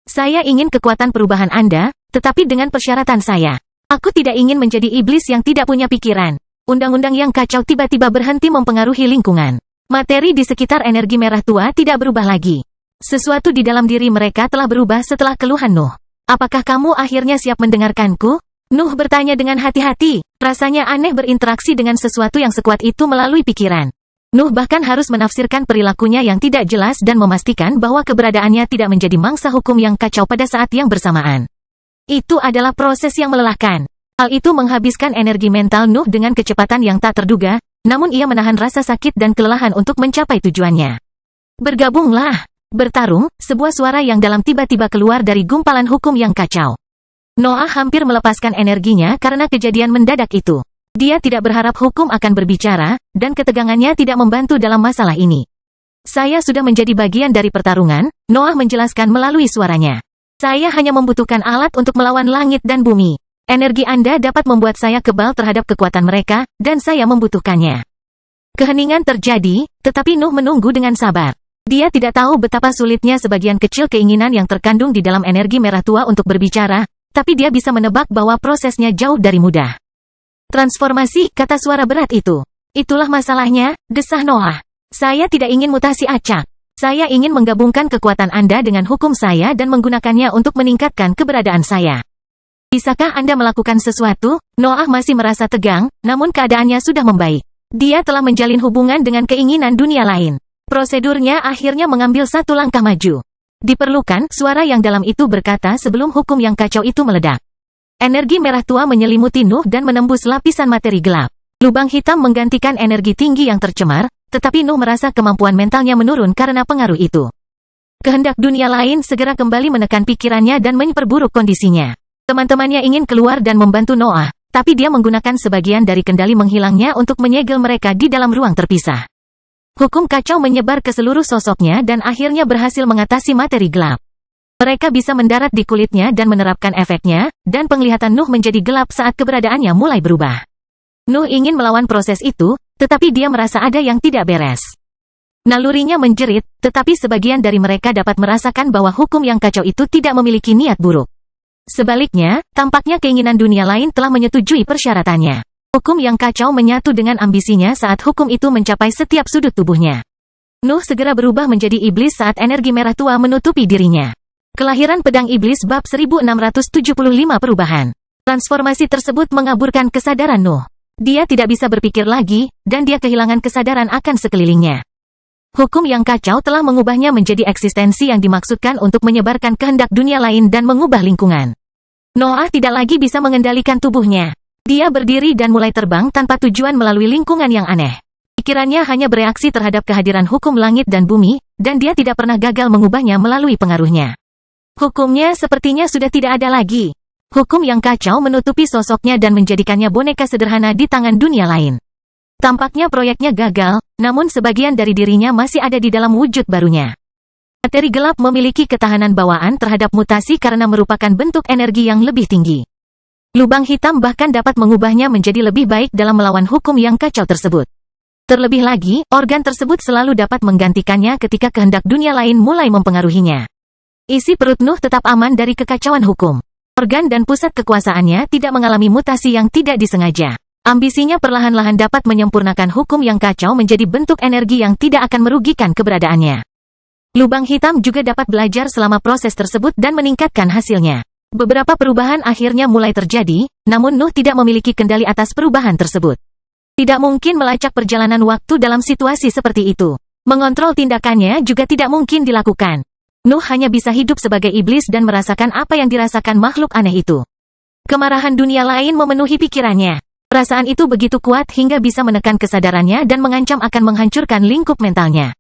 Saya ingin kekuatan perubahan Anda, tetapi dengan persyaratan saya. Aku tidak ingin menjadi iblis yang tidak punya pikiran. Undang-undang yang kacau tiba-tiba berhenti mempengaruhi lingkungan. Materi di sekitar energi merah tua tidak berubah lagi. Sesuatu di dalam diri mereka telah berubah setelah keluhan Nuh. Apakah kamu akhirnya siap mendengarkanku? Nuh bertanya dengan hati-hati. Rasanya aneh berinteraksi dengan sesuatu yang sekuat itu melalui pikiran. Nuh bahkan harus menafsirkan perilakunya yang tidak jelas dan memastikan bahwa keberadaannya tidak menjadi mangsa hukum yang kacau pada saat yang bersamaan. Itu adalah proses yang melelahkan. Hal itu menghabiskan energi mental Nuh dengan kecepatan yang tak terduga, namun ia menahan rasa sakit dan kelelahan untuk mencapai tujuannya. Bergabunglah. Bertarung, sebuah suara yang dalam tiba-tiba keluar dari gumpalan hukum yang kacau. Noah hampir melepaskan energinya karena kejadian mendadak itu. Dia tidak berharap hukum akan berbicara, dan ketegangannya tidak membantu dalam masalah ini. Saya sudah menjadi bagian dari pertarungan, Noah menjelaskan melalui suaranya. Saya hanya membutuhkan alat untuk melawan langit dan bumi. Energi Anda dapat membuat saya kebal terhadap kekuatan mereka, dan saya membutuhkannya. Keheningan terjadi, tetapi Nuh menunggu dengan sabar. Dia tidak tahu betapa sulitnya sebagian kecil keinginan yang terkandung di dalam energi merah tua untuk berbicara, tapi dia bisa menebak bahwa prosesnya jauh dari mudah. Transformasi, kata suara berat itu. Itulah masalahnya, desah Noah. Saya tidak ingin mutasi acak. Saya ingin menggabungkan kekuatan Anda dengan hukum saya dan menggunakannya untuk meningkatkan keberadaan saya. Bisakah Anda melakukan sesuatu? Noah masih merasa tegang, namun keadaannya sudah membaik. Dia telah menjalin hubungan dengan keinginan dunia lain. Prosedurnya akhirnya mengambil satu langkah maju. Diperlukan, suara yang dalam itu berkata sebelum hukum yang kacau itu meledak. Energi merah tua menyelimuti Nuh dan menembus lapisan materi gelap. Lubang hitam menggantikan energi tinggi yang tercemar, tetapi Nuh merasa kemampuan mentalnya menurun karena pengaruh itu. Kehendak dunia lain segera kembali menekan pikirannya dan memperburuk kondisinya. Teman-temannya ingin keluar dan membantu Noah, tapi dia menggunakan sebagian dari kendali menghilangnya untuk menyegel mereka di dalam ruang terpisah. Hukum kacau menyebar ke seluruh sosoknya dan akhirnya berhasil mengatasi materi gelap. Mereka bisa mendarat di kulitnya dan menerapkan efeknya, dan penglihatan Nuh menjadi gelap saat keberadaannya mulai berubah. Nuh ingin melawan proses itu, tetapi dia merasa ada yang tidak beres. Nalurinya menjerit, tetapi sebagian dari mereka dapat merasakan bahwa hukum yang kacau itu tidak memiliki niat buruk. Sebaliknya, tampaknya keinginan dunia lain telah menyetujui persyaratannya. Hukum yang kacau menyatu dengan ambisinya saat hukum itu mencapai setiap sudut tubuhnya. Nuh segera berubah menjadi iblis saat energi merah tua menutupi dirinya. Kelahiran pedang iblis bab 1675 perubahan. Transformasi tersebut mengaburkan kesadaran Nuh. Dia tidak bisa berpikir lagi, dan dia kehilangan kesadaran akan sekelilingnya. Hukum yang kacau telah mengubahnya menjadi eksistensi yang dimaksudkan untuk menyebarkan kehendak dunia lain dan mengubah lingkungan. Noah tidak lagi bisa mengendalikan tubuhnya. Dia berdiri dan mulai terbang tanpa tujuan melalui lingkungan yang aneh. Pikirannya hanya bereaksi terhadap kehadiran hukum langit dan bumi, dan dia tidak pernah gagal mengubahnya melalui pengaruhnya. Hukumnya sepertinya sudah tidak ada lagi. Hukum yang kacau menutupi sosoknya dan menjadikannya boneka sederhana di tangan dunia lain. Tampaknya proyeknya gagal, namun sebagian dari dirinya masih ada di dalam wujud barunya. Materi gelap memiliki ketahanan bawaan terhadap mutasi karena merupakan bentuk energi yang lebih tinggi. Lubang hitam bahkan dapat mengubahnya menjadi lebih baik dalam melawan hukum yang kacau tersebut. Terlebih lagi, organ tersebut selalu dapat menggantikannya ketika kehendak dunia lain mulai mempengaruhinya. Isi perut Nuh tetap aman dari kekacauan hukum. Organ dan pusat kekuasaannya tidak mengalami mutasi yang tidak disengaja. Ambisinya perlahan-lahan dapat menyempurnakan hukum yang kacau menjadi bentuk energi yang tidak akan merugikan keberadaannya. Lubang hitam juga dapat belajar selama proses tersebut dan meningkatkan hasilnya. Beberapa perubahan akhirnya mulai terjadi, namun Nuh tidak memiliki kendali atas perubahan tersebut. Tidak mungkin melacak perjalanan waktu dalam situasi seperti itu. Mengontrol tindakannya juga tidak mungkin dilakukan. Nuh hanya bisa hidup sebagai iblis dan merasakan apa yang dirasakan makhluk aneh itu. Kemarahan dunia lain memenuhi pikirannya. Perasaan itu begitu kuat hingga bisa menekan kesadarannya dan mengancam akan menghancurkan lingkup mentalnya.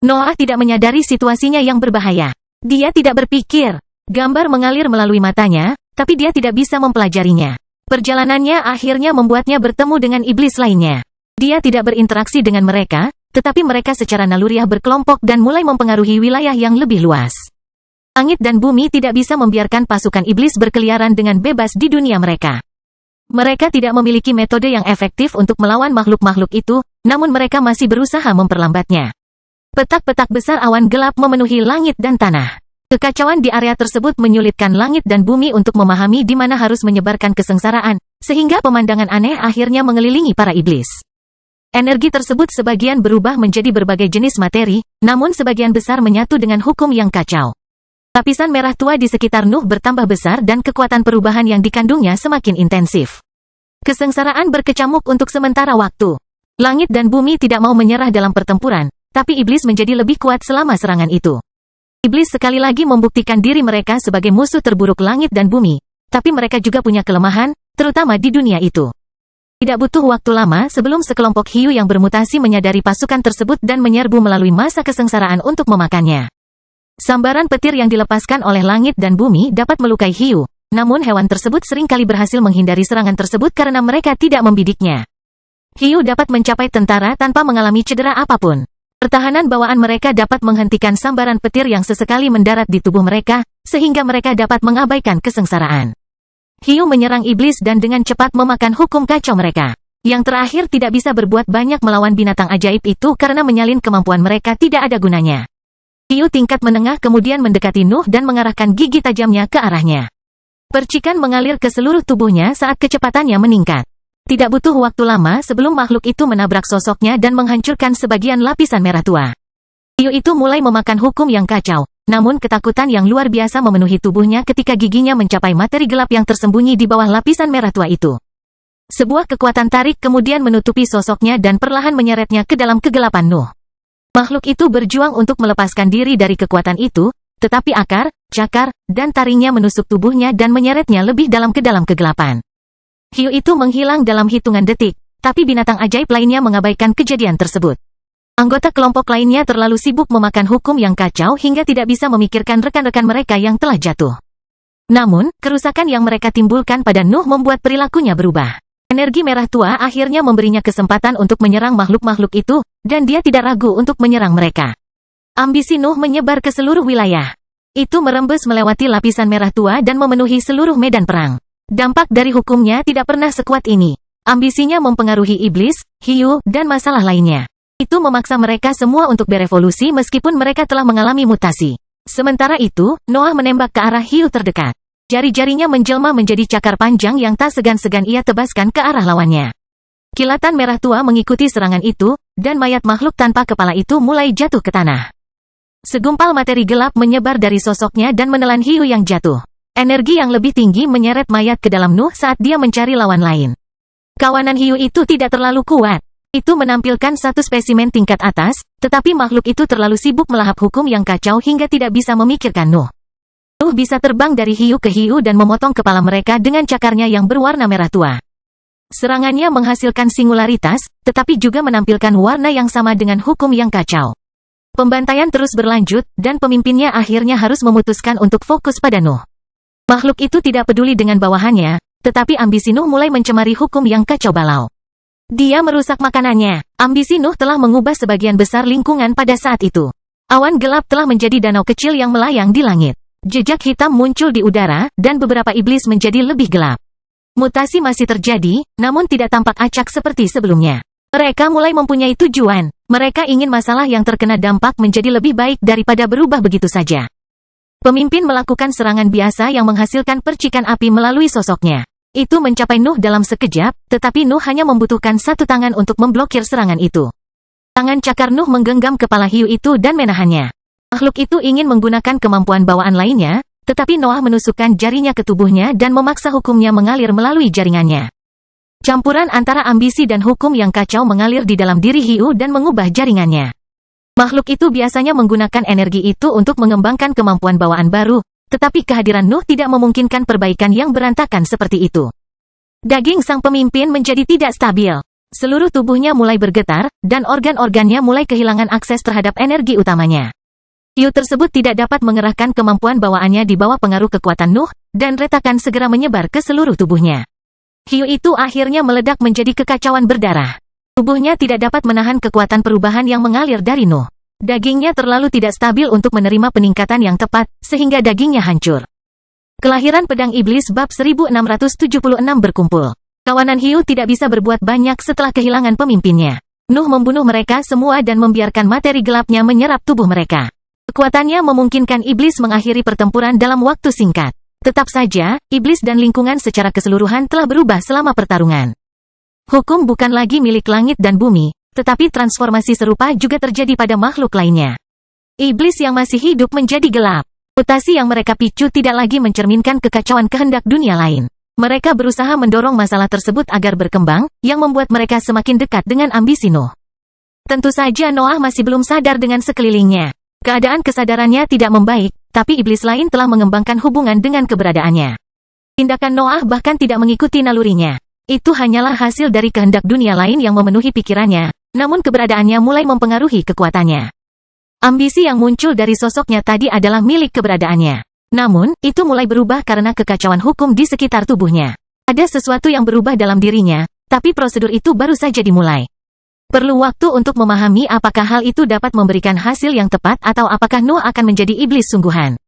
Noah tidak menyadari situasinya yang berbahaya. Dia tidak berpikir. Gambar mengalir melalui matanya, tapi dia tidak bisa mempelajarinya. Perjalanannya akhirnya membuatnya bertemu dengan iblis lainnya. Dia tidak berinteraksi dengan mereka, tetapi mereka secara naluriah berkelompok dan mulai mempengaruhi wilayah yang lebih luas. Langit dan bumi tidak bisa membiarkan pasukan iblis berkeliaran dengan bebas di dunia mereka. Mereka tidak memiliki metode yang efektif untuk melawan makhluk-makhluk itu, namun mereka masih berusaha memperlambatnya. Petak-petak besar awan gelap memenuhi langit dan tanah. Kekacauan di area tersebut menyulitkan langit dan bumi untuk memahami di mana harus menyebarkan kesengsaraan, sehingga pemandangan aneh akhirnya mengelilingi para iblis. Energi tersebut sebagian berubah menjadi berbagai jenis materi, namun sebagian besar menyatu dengan hukum yang kacau. Lapisan merah tua di sekitar Nuh bertambah besar dan kekuatan perubahan yang dikandungnya semakin intensif. Kesengsaraan berkecamuk untuk sementara waktu. Langit dan bumi tidak mau menyerah dalam pertempuran, tapi iblis menjadi lebih kuat selama serangan itu. Iblis sekali lagi membuktikan diri mereka sebagai musuh terburuk langit dan bumi, tapi mereka juga punya kelemahan, terutama di dunia itu. Tidak butuh waktu lama sebelum sekelompok hiu yang bermutasi menyadari pasukan tersebut dan menyerbu melalui masa kesengsaraan untuk memakannya. Sambaran petir yang dilepaskan oleh langit dan bumi dapat melukai hiu, namun hewan tersebut seringkali berhasil menghindari serangan tersebut karena mereka tidak membidiknya. Hiu dapat mencapai tentara tanpa mengalami cedera apapun. Pertahanan bawaan mereka dapat menghentikan sambaran petir yang sesekali mendarat di tubuh mereka, sehingga mereka dapat mengabaikan kesengsaraan. Hiu menyerang iblis dan dengan cepat memakan hukum kacau mereka. Yang terakhir tidak bisa berbuat banyak melawan binatang ajaib itu karena menyalin kemampuan mereka tidak ada gunanya. Hiu tingkat menengah kemudian mendekati Nuh dan mengarahkan gigi tajamnya ke arahnya. Percikan mengalir ke seluruh tubuhnya saat kecepatannya meningkat. Tidak butuh waktu lama sebelum makhluk itu menabrak sosoknya dan menghancurkan sebagian lapisan merah tua. Hiu itu mulai memakan hukum yang kacau, namun ketakutan yang luar biasa memenuhi tubuhnya ketika giginya mencapai materi gelap yang tersembunyi di bawah lapisan merah tua itu. Sebuah kekuatan tarik kemudian menutupi sosoknya dan perlahan menyeretnya ke dalam kegelapan Nuh. Makhluk itu berjuang untuk melepaskan diri dari kekuatan itu, tetapi akar, cakar, dan taringnya menusuk tubuhnya dan menyeretnya lebih dalam ke dalam kegelapan. Hiu itu menghilang dalam hitungan detik, tapi binatang ajaib lainnya mengabaikan kejadian tersebut. Anggota kelompok lainnya terlalu sibuk memakan hukum yang kacau hingga tidak bisa memikirkan rekan-rekan mereka yang telah jatuh. Namun, kerusakan yang mereka timbulkan pada Nuh membuat perilakunya berubah. Energi merah tua akhirnya memberinya kesempatan untuk menyerang makhluk-makhluk itu, dan dia tidak ragu untuk menyerang mereka. Ambisi Nuh menyebar ke seluruh wilayah. Itu merembes melewati lapisan merah tua dan memenuhi seluruh medan perang. Dampak dari hukumnya tidak pernah sekuat ini. Ambisinya mempengaruhi iblis, hiu, dan masalah lainnya. Itu memaksa mereka semua untuk berevolusi meskipun mereka telah mengalami mutasi. Sementara itu, Noah menembak ke arah hiu terdekat. Jari-jarinya menjelma menjadi cakar panjang yang tak segan-segan ia tebaskan ke arah lawannya. Kilatan merah tua mengikuti serangan itu, dan mayat makhluk tanpa kepala itu mulai jatuh ke tanah. Segumpal materi gelap menyebar dari sosoknya dan menelan hiu yang jatuh. Energi yang lebih tinggi menyeret mayat ke dalam Nuh saat dia mencari lawan lain. Kawanan hiu itu tidak terlalu kuat. Itu menampilkan satu spesimen tingkat atas, tetapi makhluk itu terlalu sibuk melahap hukum yang kacau hingga tidak bisa memikirkan Nuh. Nuh bisa terbang dari hiu ke hiu dan memotong kepala mereka dengan cakarnya yang berwarna merah tua. Serangannya menghasilkan singularitas, tetapi juga menampilkan warna yang sama dengan hukum yang kacau. Pembantaian terus berlanjut, dan pemimpinnya akhirnya harus memutuskan untuk fokus pada Nuh. Makhluk itu tidak peduli dengan bawahannya, tetapi ambisi Nuh mulai mencemari hukum yang kacau balau. Dia merusak makanannya. Ambisi Nuh telah mengubah sebagian besar lingkungan pada saat itu. Awan gelap telah menjadi danau kecil yang melayang di langit. Jejak hitam muncul di udara, dan beberapa iblis menjadi lebih gelap. Mutasi masih terjadi, namun tidak tampak acak seperti sebelumnya. Mereka mulai mempunyai tujuan. Mereka ingin masalah yang terkena dampak menjadi lebih baik daripada berubah begitu saja. Pemimpin melakukan serangan biasa yang menghasilkan percikan api melalui sosoknya. Itu mencapai Nuh dalam sekejap, tetapi Nuh hanya membutuhkan satu tangan untuk memblokir serangan itu. Tangan cakar Nuh menggenggam kepala hiu itu dan menahannya. Makhluk itu ingin menggunakan kemampuan bawaan lainnya, tetapi Noah menusukkan jarinya ke tubuhnya dan memaksa hukumnya mengalir melalui jaringannya. Campuran antara ambisi dan hukum yang kacau mengalir di dalam diri Hiu dan mengubah jaringannya. Makhluk itu biasanya menggunakan energi itu untuk mengembangkan kemampuan bawaan baru, tetapi kehadiran Nuh tidak memungkinkan perbaikan yang berantakan seperti itu. Daging sang pemimpin menjadi tidak stabil. Seluruh tubuhnya mulai bergetar, dan organ-organnya mulai kehilangan akses terhadap energi utamanya. Hiu tersebut tidak dapat mengerahkan kemampuan bawaannya di bawah pengaruh kekuatan Nuh, dan retakan segera menyebar ke seluruh tubuhnya. Hiu itu akhirnya meledak menjadi kekacauan berdarah. Tubuhnya tidak dapat menahan kekuatan perubahan yang mengalir dari Nuh. Dagingnya terlalu tidak stabil untuk menerima peningkatan yang tepat, sehingga dagingnya hancur. Kelahiran Pedang Iblis bab 1676 berkumpul. Kawanan Hiu tidak bisa berbuat banyak setelah kehilangan pemimpinnya. Nuh membunuh mereka semua dan membiarkan materi gelapnya menyerap tubuh mereka. Kekuatannya memungkinkan Iblis mengakhiri pertempuran dalam waktu singkat. Tetap saja, Iblis dan lingkungan secara keseluruhan telah berubah selama pertarungan. Hukum bukan lagi milik langit dan bumi, tetapi transformasi serupa juga terjadi pada makhluk lainnya. Iblis yang masih hidup menjadi gelap. Mutasi yang mereka picu tidak lagi mencerminkan kekacauan kehendak dunia lain. Mereka berusaha mendorong masalah tersebut agar berkembang, yang membuat mereka semakin dekat dengan ambisi Nuh. Tentu saja Noah masih belum sadar dengan sekelilingnya. Keadaan kesadarannya tidak membaik, tapi iblis lain telah mengembangkan hubungan dengan keberadaannya. Tindakan Noah bahkan tidak mengikuti nalurinya. Itu hanyalah hasil dari kehendak dunia lain yang memenuhi pikirannya, namun keberadaannya mulai mempengaruhi kekuatannya. Ambisi yang muncul dari sosoknya tadi adalah milik keberadaannya. Namun, itu mulai berubah karena kekacauan hukum di sekitar tubuhnya. Ada sesuatu yang berubah dalam dirinya, tapi prosedur itu baru saja dimulai. Perlu waktu untuk memahami apakah hal itu dapat memberikan hasil yang tepat atau apakah Nuh akan menjadi iblis sungguhan.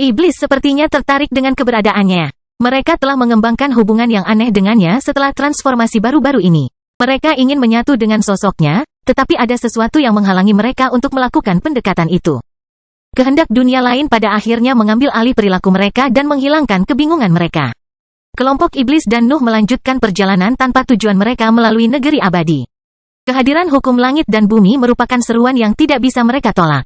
Iblis sepertinya tertarik dengan keberadaannya. Mereka telah mengembangkan hubungan yang aneh dengannya setelah transformasi baru-baru ini. Mereka ingin menyatu dengan sosoknya, tetapi ada sesuatu yang menghalangi mereka untuk melakukan pendekatan itu. Kehendak dunia lain pada akhirnya mengambil alih perilaku mereka dan menghilangkan kebingungan mereka. Kelompok iblis dan Nuh melanjutkan perjalanan tanpa tujuan mereka melalui negeri abadi. Kehadiran hukum langit dan bumi merupakan seruan yang tidak bisa mereka tolak.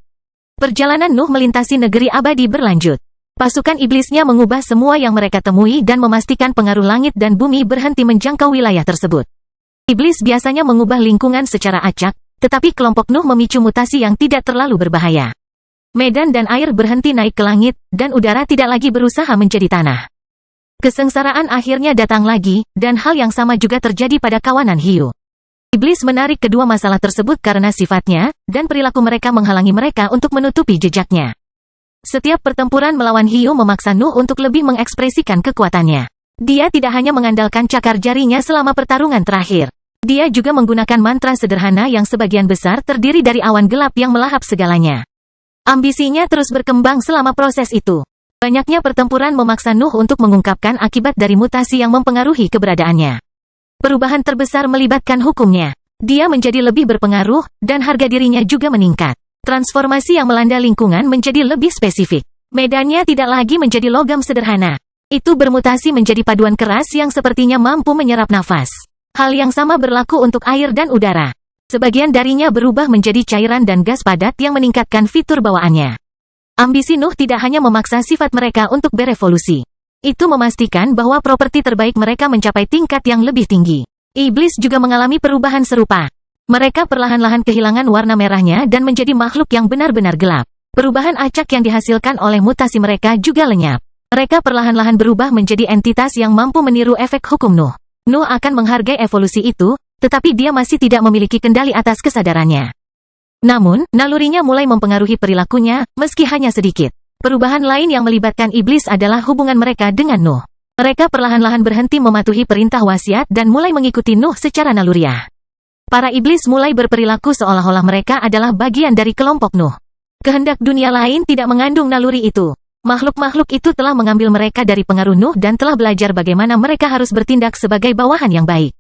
Perjalanan Nuh melintasi negeri abadi berlanjut. Pasukan iblisnya mengubah semua yang mereka temui dan memastikan pengaruh langit dan bumi berhenti menjangkau wilayah tersebut. Iblis biasanya mengubah lingkungan secara acak, tetapi kelompok Nuh memicu mutasi yang tidak terlalu berbahaya. Medan dan air berhenti naik ke langit, dan udara tidak lagi berusaha menjadi tanah. Kesengsaraan akhirnya datang lagi, dan hal yang sama juga terjadi pada kawanan Hiu. Iblis menarik kedua masalah tersebut karena sifatnya, dan perilaku mereka menghalangi mereka untuk menutupi jejaknya. Setiap pertempuran melawan Hiu memaksa Nuh untuk lebih mengekspresikan kekuatannya. Dia tidak hanya mengandalkan cakar jarinya selama pertarungan terakhir. Dia juga menggunakan mantra sederhana yang sebagian besar terdiri dari awan gelap yang melahap segalanya. Ambisinya terus berkembang selama proses itu. Banyaknya pertempuran memaksa Nuh untuk mengungkapkan akibat dari mutasi yang mempengaruhi keberadaannya. Perubahan terbesar melibatkan hukumnya. Dia menjadi lebih berpengaruh, dan harga dirinya juga meningkat. Transformasi yang melanda lingkungan menjadi lebih spesifik. Medannya tidak lagi menjadi logam sederhana. Itu bermutasi menjadi paduan keras yang sepertinya mampu menyerap nafas. Hal yang sama berlaku untuk air dan udara. Sebagian darinya berubah menjadi cairan dan gas padat yang meningkatkan fitur bawaannya. Ambisi Nuh tidak hanya memaksa sifat mereka untuk berevolusi. Itu memastikan bahwa properti terbaik mereka mencapai tingkat yang lebih tinggi. Iblis juga mengalami perubahan serupa. Mereka perlahan-lahan kehilangan warna merahnya dan menjadi makhluk yang benar-benar gelap. Perubahan acak yang dihasilkan oleh mutasi mereka juga lenyap. Mereka perlahan-lahan berubah menjadi entitas yang mampu meniru efek hukum Nuh. Nuh akan menghargai evolusi itu, tetapi dia masih tidak memiliki kendali atas kesadarannya. Namun, nalurinya mulai mempengaruhi perilakunya, meski hanya sedikit. Perubahan lain yang melibatkan iblis adalah hubungan mereka dengan Nuh. Mereka perlahan-lahan berhenti mematuhi perintah wasiat dan mulai mengikuti Nuh secara naluriah. Para iblis mulai berperilaku seolah-olah mereka adalah bagian dari kelompok Nuh. Kehendak dunia lain tidak mengandung naluri itu. Makhluk-makhluk itu telah mengambil mereka dari pengaruh Nuh dan telah belajar bagaimana mereka harus bertindak sebagai bawahan yang baik.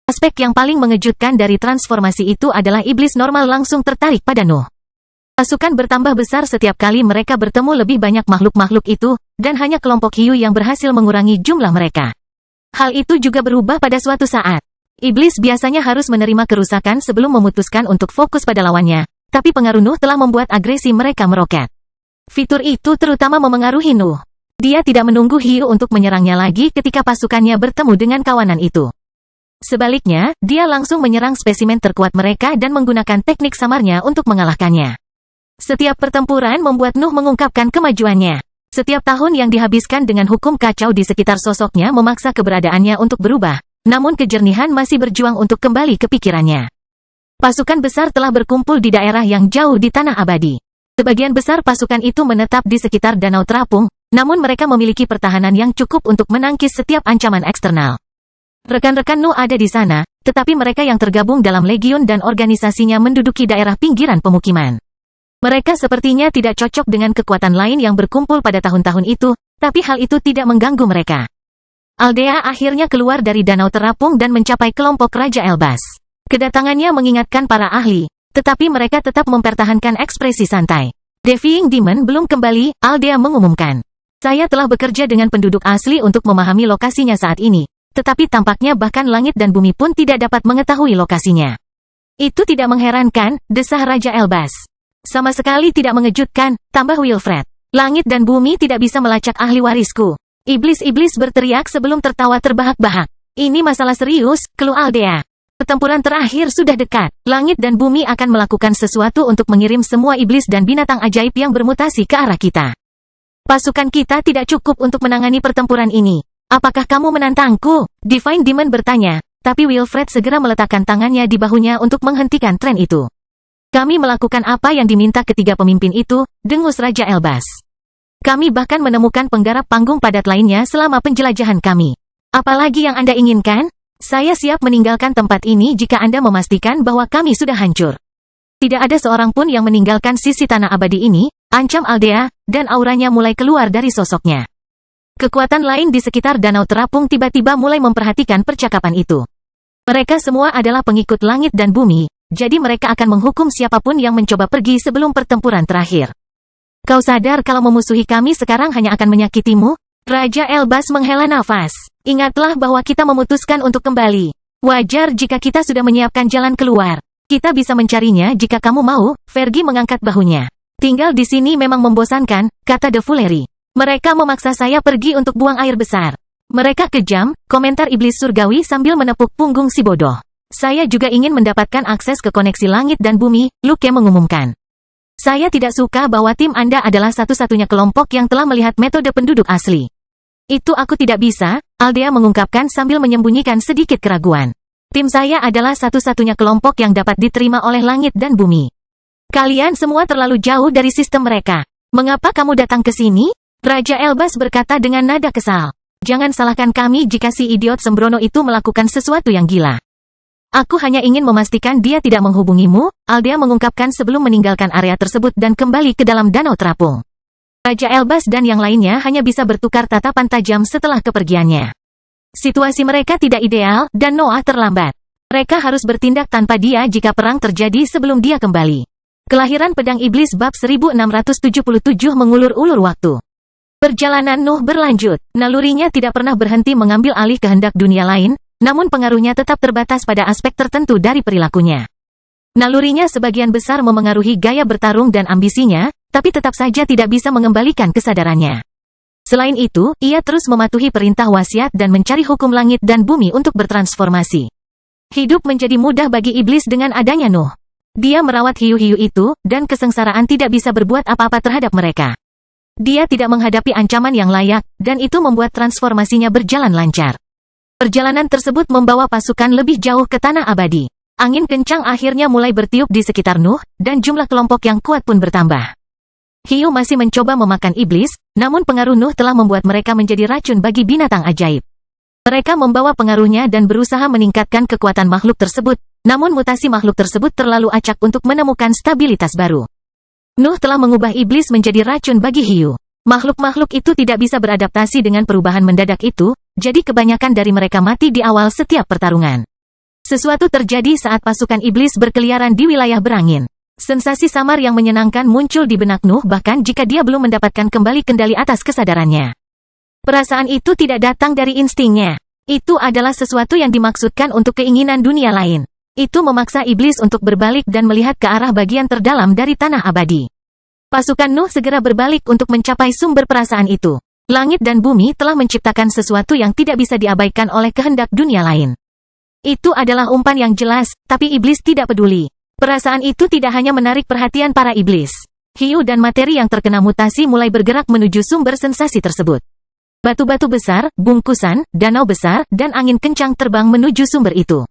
Aspek yang paling mengejutkan dari transformasi itu adalah iblis normal langsung tertarik pada Nuh. Pasukan bertambah besar setiap kali mereka bertemu lebih banyak makhluk-makhluk itu, dan hanya kelompok Hiu yang berhasil mengurangi jumlah mereka. Hal itu juga berubah pada suatu saat. Iblis biasanya harus menerima kerusakan sebelum memutuskan untuk fokus pada lawannya, tapi pengaruh Nuh telah membuat agresi mereka meroket. Fitur itu terutama memengaruhi Nuh. Dia tidak menunggu Hiu untuk menyerangnya lagi ketika pasukannya bertemu dengan kawanan itu. Sebaliknya, dia langsung menyerang spesimen terkuat mereka dan menggunakan teknik samarnya untuk mengalahkannya. Setiap pertempuran membuat Nuh mengungkapkan kemajuannya. Setiap tahun yang dihabiskan dengan hukum kacau di sekitar sosoknya memaksa keberadaannya untuk berubah, namun kejernihan masih berjuang untuk kembali ke pikirannya. Pasukan besar telah berkumpul di daerah yang jauh di Tanah Abadi. Sebagian besar pasukan itu menetap di sekitar Danau Terapung, namun mereka memiliki pertahanan yang cukup untuk menangkis setiap ancaman eksternal. Rekan-rekan Nuh ada di sana, tetapi mereka yang tergabung dalam legiun dan organisasinya menduduki daerah pinggiran pemukiman. Mereka sepertinya tidak cocok dengan kekuatan lain yang berkumpul pada tahun-tahun itu, tapi hal itu tidak mengganggu mereka. Aldea akhirnya keluar dari Danau Terapung dan mencapai kelompok Raja Elbas. Kedatangannya mengingatkan para ahli, tetapi mereka tetap mempertahankan ekspresi santai. Defying Demon belum kembali, Aldea mengumumkan. Saya telah bekerja dengan penduduk asli untuk memahami lokasinya saat ini. Tetapi tampaknya bahkan langit dan bumi pun tidak dapat mengetahui lokasinya. Itu tidak mengherankan, desah Raja Elbas. Sama sekali tidak mengejutkan, tambah Wilfred. Langit dan bumi tidak bisa melacak ahli warisku. Iblis-iblis berteriak sebelum tertawa terbahak-bahak. Ini masalah serius, keluh Aldea. Pertempuran terakhir sudah dekat. Langit dan bumi akan melakukan sesuatu untuk mengirim semua iblis dan binatang ajaib yang bermutasi ke arah kita. Pasukan kita tidak cukup untuk menangani pertempuran ini. Apakah kamu menantangku? Divine Demon bertanya, tapi Wilfred segera meletakkan tangannya di bahunya untuk menghentikan tren itu. Kami melakukan apa yang diminta ketiga pemimpin itu, dengus Raja Elbas. Kami bahkan menemukan penggarap panggung padat lainnya selama penjelajahan kami. Apalagi yang Anda inginkan? Saya siap meninggalkan tempat ini jika Anda memastikan bahwa kami sudah hancur. Tidak ada seorang pun yang meninggalkan sisi Tanah Abadi ini, ancam Aldea, dan auranya mulai keluar dari sosoknya. Kekuatan lain di sekitar Danau Terapung tiba-tiba mulai memperhatikan percakapan itu. Mereka semua adalah pengikut langit dan bumi, jadi mereka akan menghukum siapapun yang mencoba pergi sebelum pertempuran terakhir. Kau sadar kalau memusuhi kami sekarang hanya akan menyakitimu? Raja Elbas menghela nafas. Ingatlah bahwa kita memutuskan untuk kembali. Wajar jika kita sudah menyiapkan jalan keluar. Kita bisa mencarinya jika kamu mau, Fergie mengangkat bahunya. Tinggal di sini memang membosankan, kata The Fuleri. Mereka memaksa saya pergi untuk buang air besar. Mereka kejam, komentar iblis surgawi sambil menepuk punggung si bodoh. Saya juga ingin mendapatkan akses ke koneksi langit dan bumi, Luke mengumumkan. Saya tidak suka bahwa tim Anda adalah satu-satunya kelompok yang telah melihat metode penduduk asli. Itu aku tidak bisa, Aldea mengungkapkan sambil menyembunyikan sedikit keraguan. Tim saya adalah satu-satunya kelompok yang dapat diterima oleh langit dan bumi. Kalian semua terlalu jauh dari sistem mereka. Mengapa kamu datang ke sini? Raja Elbas berkata dengan nada kesal. Jangan salahkan kami jika si idiot sembrono itu melakukan sesuatu yang gila. Aku hanya ingin memastikan dia tidak menghubungimu, Aldea mengungkapkan sebelum meninggalkan area tersebut dan kembali ke dalam Danau Terapung. Raja Elbas dan yang lainnya hanya bisa bertukar tatapan tajam setelah kepergiannya. Situasi mereka tidak ideal, dan Noah terlambat. Mereka harus bertindak tanpa dia jika perang terjadi sebelum dia kembali. Kelahiran Pedang Iblis bab 1677 mengulur-ulur waktu. Perjalanan Nuh berlanjut. Nalurinya tidak pernah berhenti mengambil alih kehendak dunia lain, namun pengaruhnya tetap terbatas pada aspek tertentu dari perilakunya. Nalurinya sebagian besar memengaruhi gaya bertarung dan ambisinya, tapi tetap saja tidak bisa mengembalikan kesadarannya. Selain itu, ia terus mematuhi perintah wasiat dan mencari hukum langit dan bumi untuk bertransformasi. Hidup menjadi mudah bagi iblis dengan adanya Nuh. Dia merawat hiu-hiu itu, dan kesengsaraan tidak bisa berbuat apa-apa terhadap mereka. Dia tidak menghadapi ancaman yang layak, dan itu membuat transformasinya berjalan lancar. Perjalanan tersebut membawa pasukan lebih jauh ke Tanah Abadi. Angin kencang akhirnya mulai bertiup di sekitar Nuh, dan jumlah kelompok yang kuat pun bertambah. Hiu masih mencoba memakan iblis, namun pengaruh Nuh telah membuat mereka menjadi racun bagi binatang ajaib. Mereka membawa pengaruhnya dan berusaha meningkatkan kekuatan makhluk tersebut, namun mutasi makhluk tersebut terlalu acak untuk menemukan stabilitas baru. Nuh telah mengubah iblis menjadi racun bagi hiu. Makhluk-makhluk itu tidak bisa beradaptasi dengan perubahan mendadak itu, jadi kebanyakan dari mereka mati di awal setiap pertarungan. Sesuatu terjadi saat pasukan iblis berkeliaran di wilayah berangin. Sensasi samar yang menyenangkan muncul di benak Nuh bahkan jika dia belum mendapatkan kembali kendali atas kesadarannya. Perasaan itu tidak datang dari instingnya. Itu adalah sesuatu yang dimaksudkan untuk keinginan dunia lain. Itu memaksa iblis untuk berbalik dan melihat ke arah bagian terdalam dari Tanah Abadi. Pasukan Nuh segera berbalik untuk mencapai sumber perasaan itu. Langit dan bumi telah menciptakan sesuatu yang tidak bisa diabaikan oleh kehendak dunia lain. Itu adalah umpan yang jelas, tapi iblis tidak peduli. Perasaan itu tidak hanya menarik perhatian para iblis. Hiu dan materi yang terkena mutasi mulai bergerak menuju sumber sensasi tersebut. Batu-batu besar, bungkusan, danau besar, dan angin kencang terbang menuju sumber itu.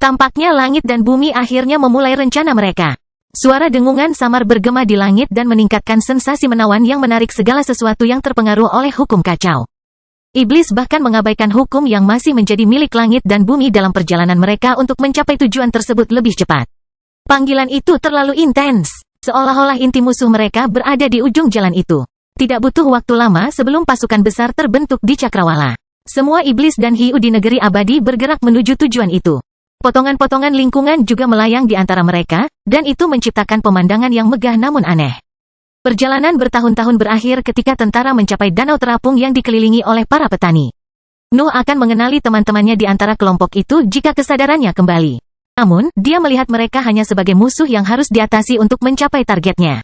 Tampaknya langit dan bumi akhirnya memulai rencana mereka. Suara dengungan samar bergema di langit dan meningkatkan sensasi menawan yang menarik segala sesuatu yang terpengaruh oleh hukum kacau. Iblis bahkan mengabaikan hukum yang masih menjadi milik langit dan bumi dalam perjalanan mereka untuk mencapai tujuan tersebut lebih cepat. Panggilan itu terlalu intens, seolah-olah inti musuh mereka berada di ujung jalan itu. Tidak butuh waktu lama sebelum pasukan besar terbentuk di Cakrawala. Semua iblis dan hiu di negeri abadi bergerak menuju tujuan itu. Potongan-potongan lingkungan juga melayang di antara mereka, dan itu menciptakan pemandangan yang megah namun aneh. Perjalanan bertahun-tahun berakhir ketika tentara mencapai danau terapung yang dikelilingi oleh para petani. Nuh akan mengenali teman-temannya di antara kelompok itu jika kesadarannya kembali. Namun, dia melihat mereka hanya sebagai musuh yang harus diatasi untuk mencapai targetnya.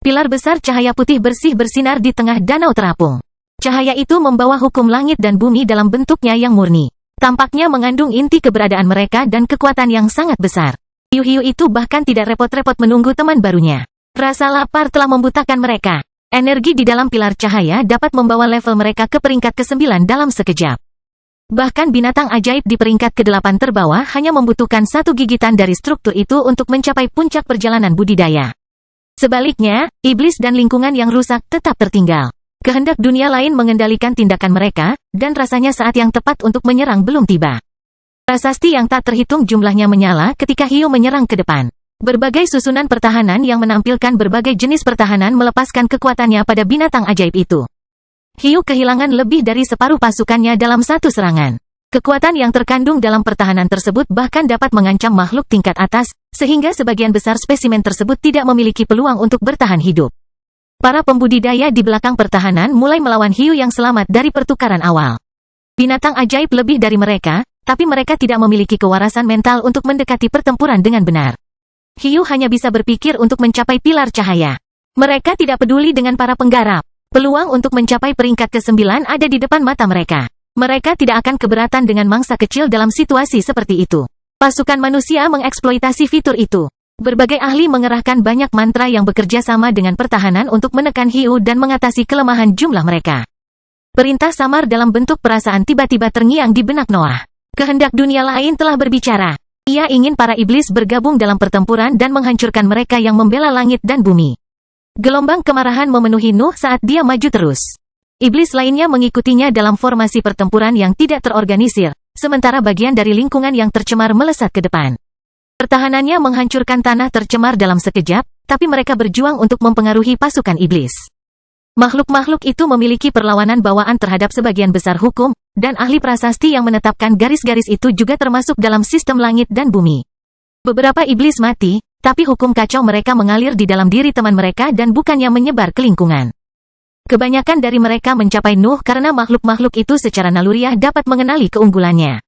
Pilar besar cahaya putih bersih bersinar di tengah danau terapung. Cahaya itu membawa hukum langit dan bumi dalam bentuknya yang murni. Tampaknya mengandung inti keberadaan mereka dan kekuatan yang sangat besar. Hiu-hiu itu bahkan tidak repot-repot menunggu teman barunya. Rasa lapar telah membutakan mereka. Energi di dalam pilar cahaya dapat membawa level mereka ke peringkat ke-9 dalam sekejap. Bahkan binatang ajaib di peringkat ke-8 terbawah hanya membutuhkan satu gigitan dari struktur itu untuk mencapai puncak perjalanan budidaya. Sebaliknya, iblis dan lingkungan yang rusak tetap tertinggal. Kehendak dunia lain mengendalikan tindakan mereka, dan rasanya saat yang tepat untuk menyerang belum tiba. Prasasti yang tak terhitung jumlahnya menyala ketika hiu menyerang ke depan. Berbagai susunan pertahanan yang menampilkan berbagai jenis pertahanan melepaskan kekuatannya pada binatang ajaib itu. Hiu kehilangan lebih dari separuh pasukannya dalam satu serangan. Kekuatan yang terkandung dalam pertahanan tersebut bahkan dapat mengancam makhluk tingkat atas, sehingga sebagian besar spesimen tersebut tidak memiliki peluang untuk bertahan hidup. Para pembudidaya di belakang pertahanan mulai melawan hiu yang selamat dari pertukaran awal. Binatang ajaib lebih dari mereka, tapi mereka tidak memiliki kewarasan mental untuk mendekati pertempuran dengan benar. Hiu hanya bisa berpikir untuk mencapai pilar cahaya. Mereka tidak peduli dengan para penggarap. Peluang untuk mencapai peringkat ke-9 ada di depan mata mereka. Mereka tidak akan keberatan dengan mangsa kecil dalam situasi seperti itu. Pasukan manusia mengeksploitasi fitur itu. Berbagai ahli mengerahkan banyak mantra yang bekerja sama dengan pertahanan untuk menekan hiu dan mengatasi kelemahan jumlah mereka. Perintah samar dalam bentuk perasaan tiba-tiba terngiang di benak Noah. Kehendak dunia lain telah berbicara. Ia ingin para iblis bergabung dalam pertempuran dan menghancurkan mereka yang membela langit dan bumi. Gelombang kemarahan memenuhi Nuh saat dia maju terus. Iblis lainnya mengikutinya dalam formasi pertempuran yang tidak terorganisir, sementara bagian dari lingkungan yang tercemar melesat ke depan. Pertahanannya menghancurkan tanah tercemar dalam sekejap, tapi mereka berjuang untuk mempengaruhi pasukan iblis. Makhluk-makhluk itu memiliki perlawanan bawaan terhadap sebagian besar hukum, dan ahli prasasti yang menetapkan garis-garis itu juga termasuk dalam sistem langit dan bumi. Beberapa iblis mati, tapi hukum kacau mereka mengalir di dalam diri teman mereka dan bukannya menyebar ke lingkungan. Kebanyakan dari mereka mencapai Nuh karena makhluk-makhluk itu secara naluriah dapat mengenali keunggulannya.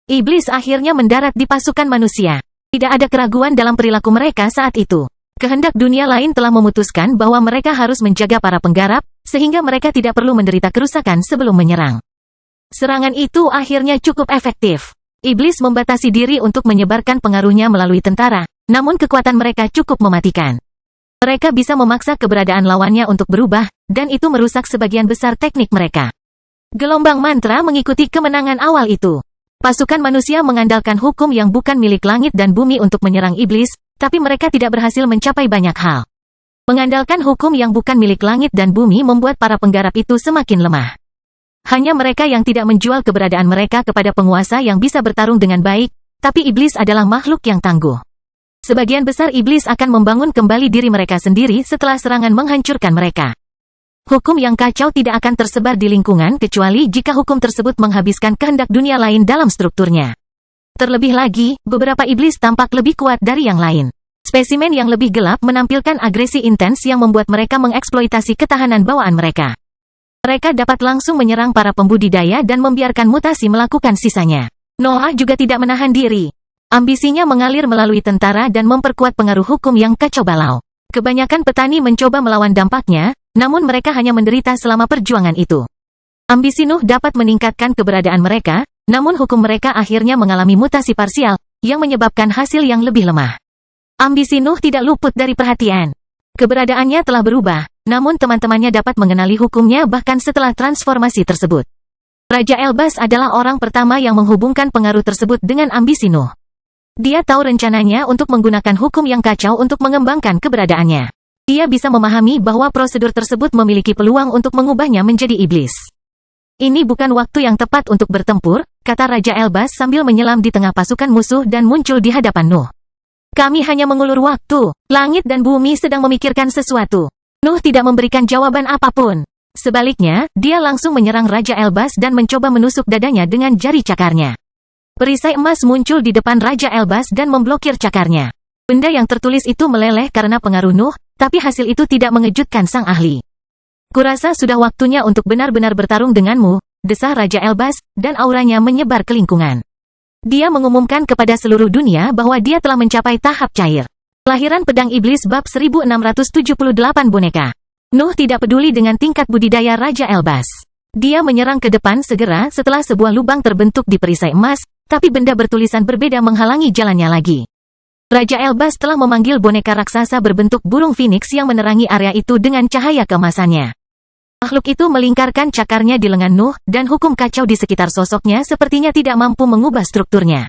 Iblis akhirnya mendarat di pasukan manusia. Tidak ada keraguan dalam perilaku mereka saat itu. Kehendak dunia lain telah memutuskan bahwa mereka harus menjaga para penggarap, sehingga mereka tidak perlu menderita kerusakan sebelum menyerang. Serangan itu akhirnya cukup efektif. Iblis membatasi diri untuk menyebarkan pengaruhnya melalui tentara, namun kekuatan mereka cukup mematikan. Mereka bisa memaksa keberadaan lawannya untuk berubah, dan itu merusak sebagian besar teknik mereka. Gelombang mantra mengikuti kemenangan awal itu. Pasukan manusia mengandalkan hukum yang bukan milik langit dan bumi untuk menyerang iblis, tapi mereka tidak berhasil mencapai banyak hal. Mengandalkan hukum yang bukan milik langit dan bumi membuat para penggarap itu semakin lemah. Hanya mereka yang tidak menjual keberadaan mereka kepada penguasa yang bisa bertarung dengan baik, tapi iblis adalah makhluk yang tangguh. Sebagian besar iblis akan membangun kembali diri mereka sendiri setelah serangan menghancurkan mereka. Hukum yang kacau tidak akan tersebar di lingkungan kecuali jika hukum tersebut menghabiskan kehendak dunia lain dalam strukturnya. Terlebih lagi, beberapa iblis tampak lebih kuat dari yang lain. Spesimen yang lebih gelap menampilkan agresi intens yang membuat mereka mengeksploitasi ketahanan bawaan mereka. Mereka dapat langsung menyerang para pembudidaya dan membiarkan mutasi melakukan sisanya. Noah juga tidak menahan diri. Ambisinya mengalir melalui tentara dan memperkuat pengaruh hukum yang kacau balau. Kebanyakan petani mencoba melawan dampaknya, namun mereka hanya menderita selama perjuangan itu. Ambisi Nuh dapat meningkatkan keberadaan mereka, namun hukum mereka akhirnya mengalami mutasi parsial, yang menyebabkan hasil yang lebih lemah. Ambisi Nuh tidak luput dari perhatian. Keberadaannya telah berubah, namun teman-temannya dapat mengenali hukumnya bahkan setelah transformasi tersebut. Raja Elbas adalah orang pertama yang menghubungkan pengaruh tersebut dengan ambisi Nuh. Dia tahu rencananya untuk menggunakan hukum yang kacau untuk mengembangkan keberadaannya. Dia bisa memahami bahwa prosedur tersebut memiliki peluang untuk mengubahnya menjadi iblis. Ini bukan waktu yang tepat untuk bertempur, kata Raja Elbas sambil menyelam di tengah pasukan musuh dan muncul di hadapan Nuh. Kami hanya mengulur waktu. Langit dan bumi sedang memikirkan sesuatu. Nuh tidak memberikan jawaban apapun. Sebaliknya, dia langsung menyerang Raja Elbas dan mencoba menusuk dadanya dengan jari cakarnya. Perisai emas muncul di depan Raja Elbas dan memblokir cakarnya. Benda yang tertulis itu meleleh karena pengaruh Nuh, tapi hasil itu tidak mengejutkan sang ahli. Kurasa sudah waktunya untuk benar-benar bertarung denganmu, desah Raja Elbas, dan auranya menyebar ke lingkungan. Dia mengumumkan kepada seluruh dunia bahwa dia telah mencapai tahap cair. Kelahiran Pedang Iblis bab 1678 boneka. Nuh tidak peduli dengan tingkat budidaya Raja Elbas. Dia menyerang ke depan segera setelah sebuah lubang terbentuk di perisai emas, tapi benda bertulisan berbeda menghalangi jalannya lagi. Raja Elbas telah memanggil boneka raksasa berbentuk burung phoenix yang menerangi area itu dengan cahaya keemasannya. Makhluk itu melingkarkan cakarnya di lengan Nuh, dan hukum kacau di sekitar sosoknya sepertinya tidak mampu mengubah strukturnya.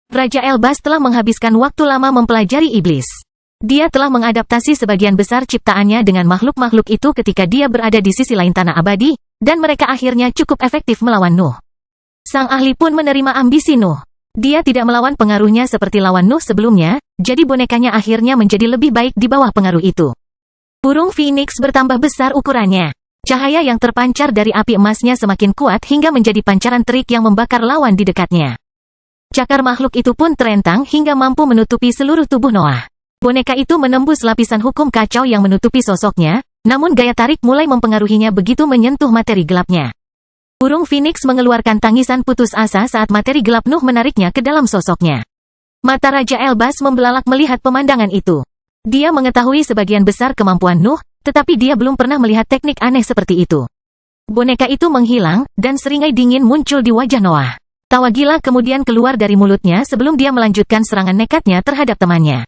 Raja Elbas telah menghabiskan waktu lama mempelajari iblis. Dia telah mengadaptasi sebagian besar ciptaannya dengan makhluk-makhluk itu ketika dia berada di sisi lain tanah abadi, dan mereka akhirnya cukup efektif melawan Nuh. Sang ahli pun menerima ambisi Nuh. Dia tidak melawan pengaruhnya seperti lawan Nuh sebelumnya, jadi bonekanya akhirnya menjadi lebih baik di bawah pengaruh itu. Burung phoenix bertambah besar ukurannya. Cahaya yang terpancar dari api emasnya semakin kuat hingga menjadi pancaran terik yang membakar lawan di dekatnya. Cakar makhluk itu pun terentang hingga mampu menutupi seluruh tubuh Noah. Boneka itu menembus lapisan hukum kacau yang menutupi sosoknya, namun gaya tarik mulai mempengaruhinya begitu menyentuh materi gelapnya. Burung phoenix mengeluarkan tangisan putus asa saat materi gelap Nuh menariknya ke dalam sosoknya. Mata Raja Elbas membelalak melihat pemandangan itu. Dia mengetahui sebagian besar kemampuan Nuh, tetapi dia belum pernah melihat teknik aneh seperti itu. Boneka itu menghilang, dan seringai dingin muncul di wajah Noah. Tawa gila kemudian keluar dari mulutnya sebelum dia melanjutkan serangan nekatnya terhadap temannya.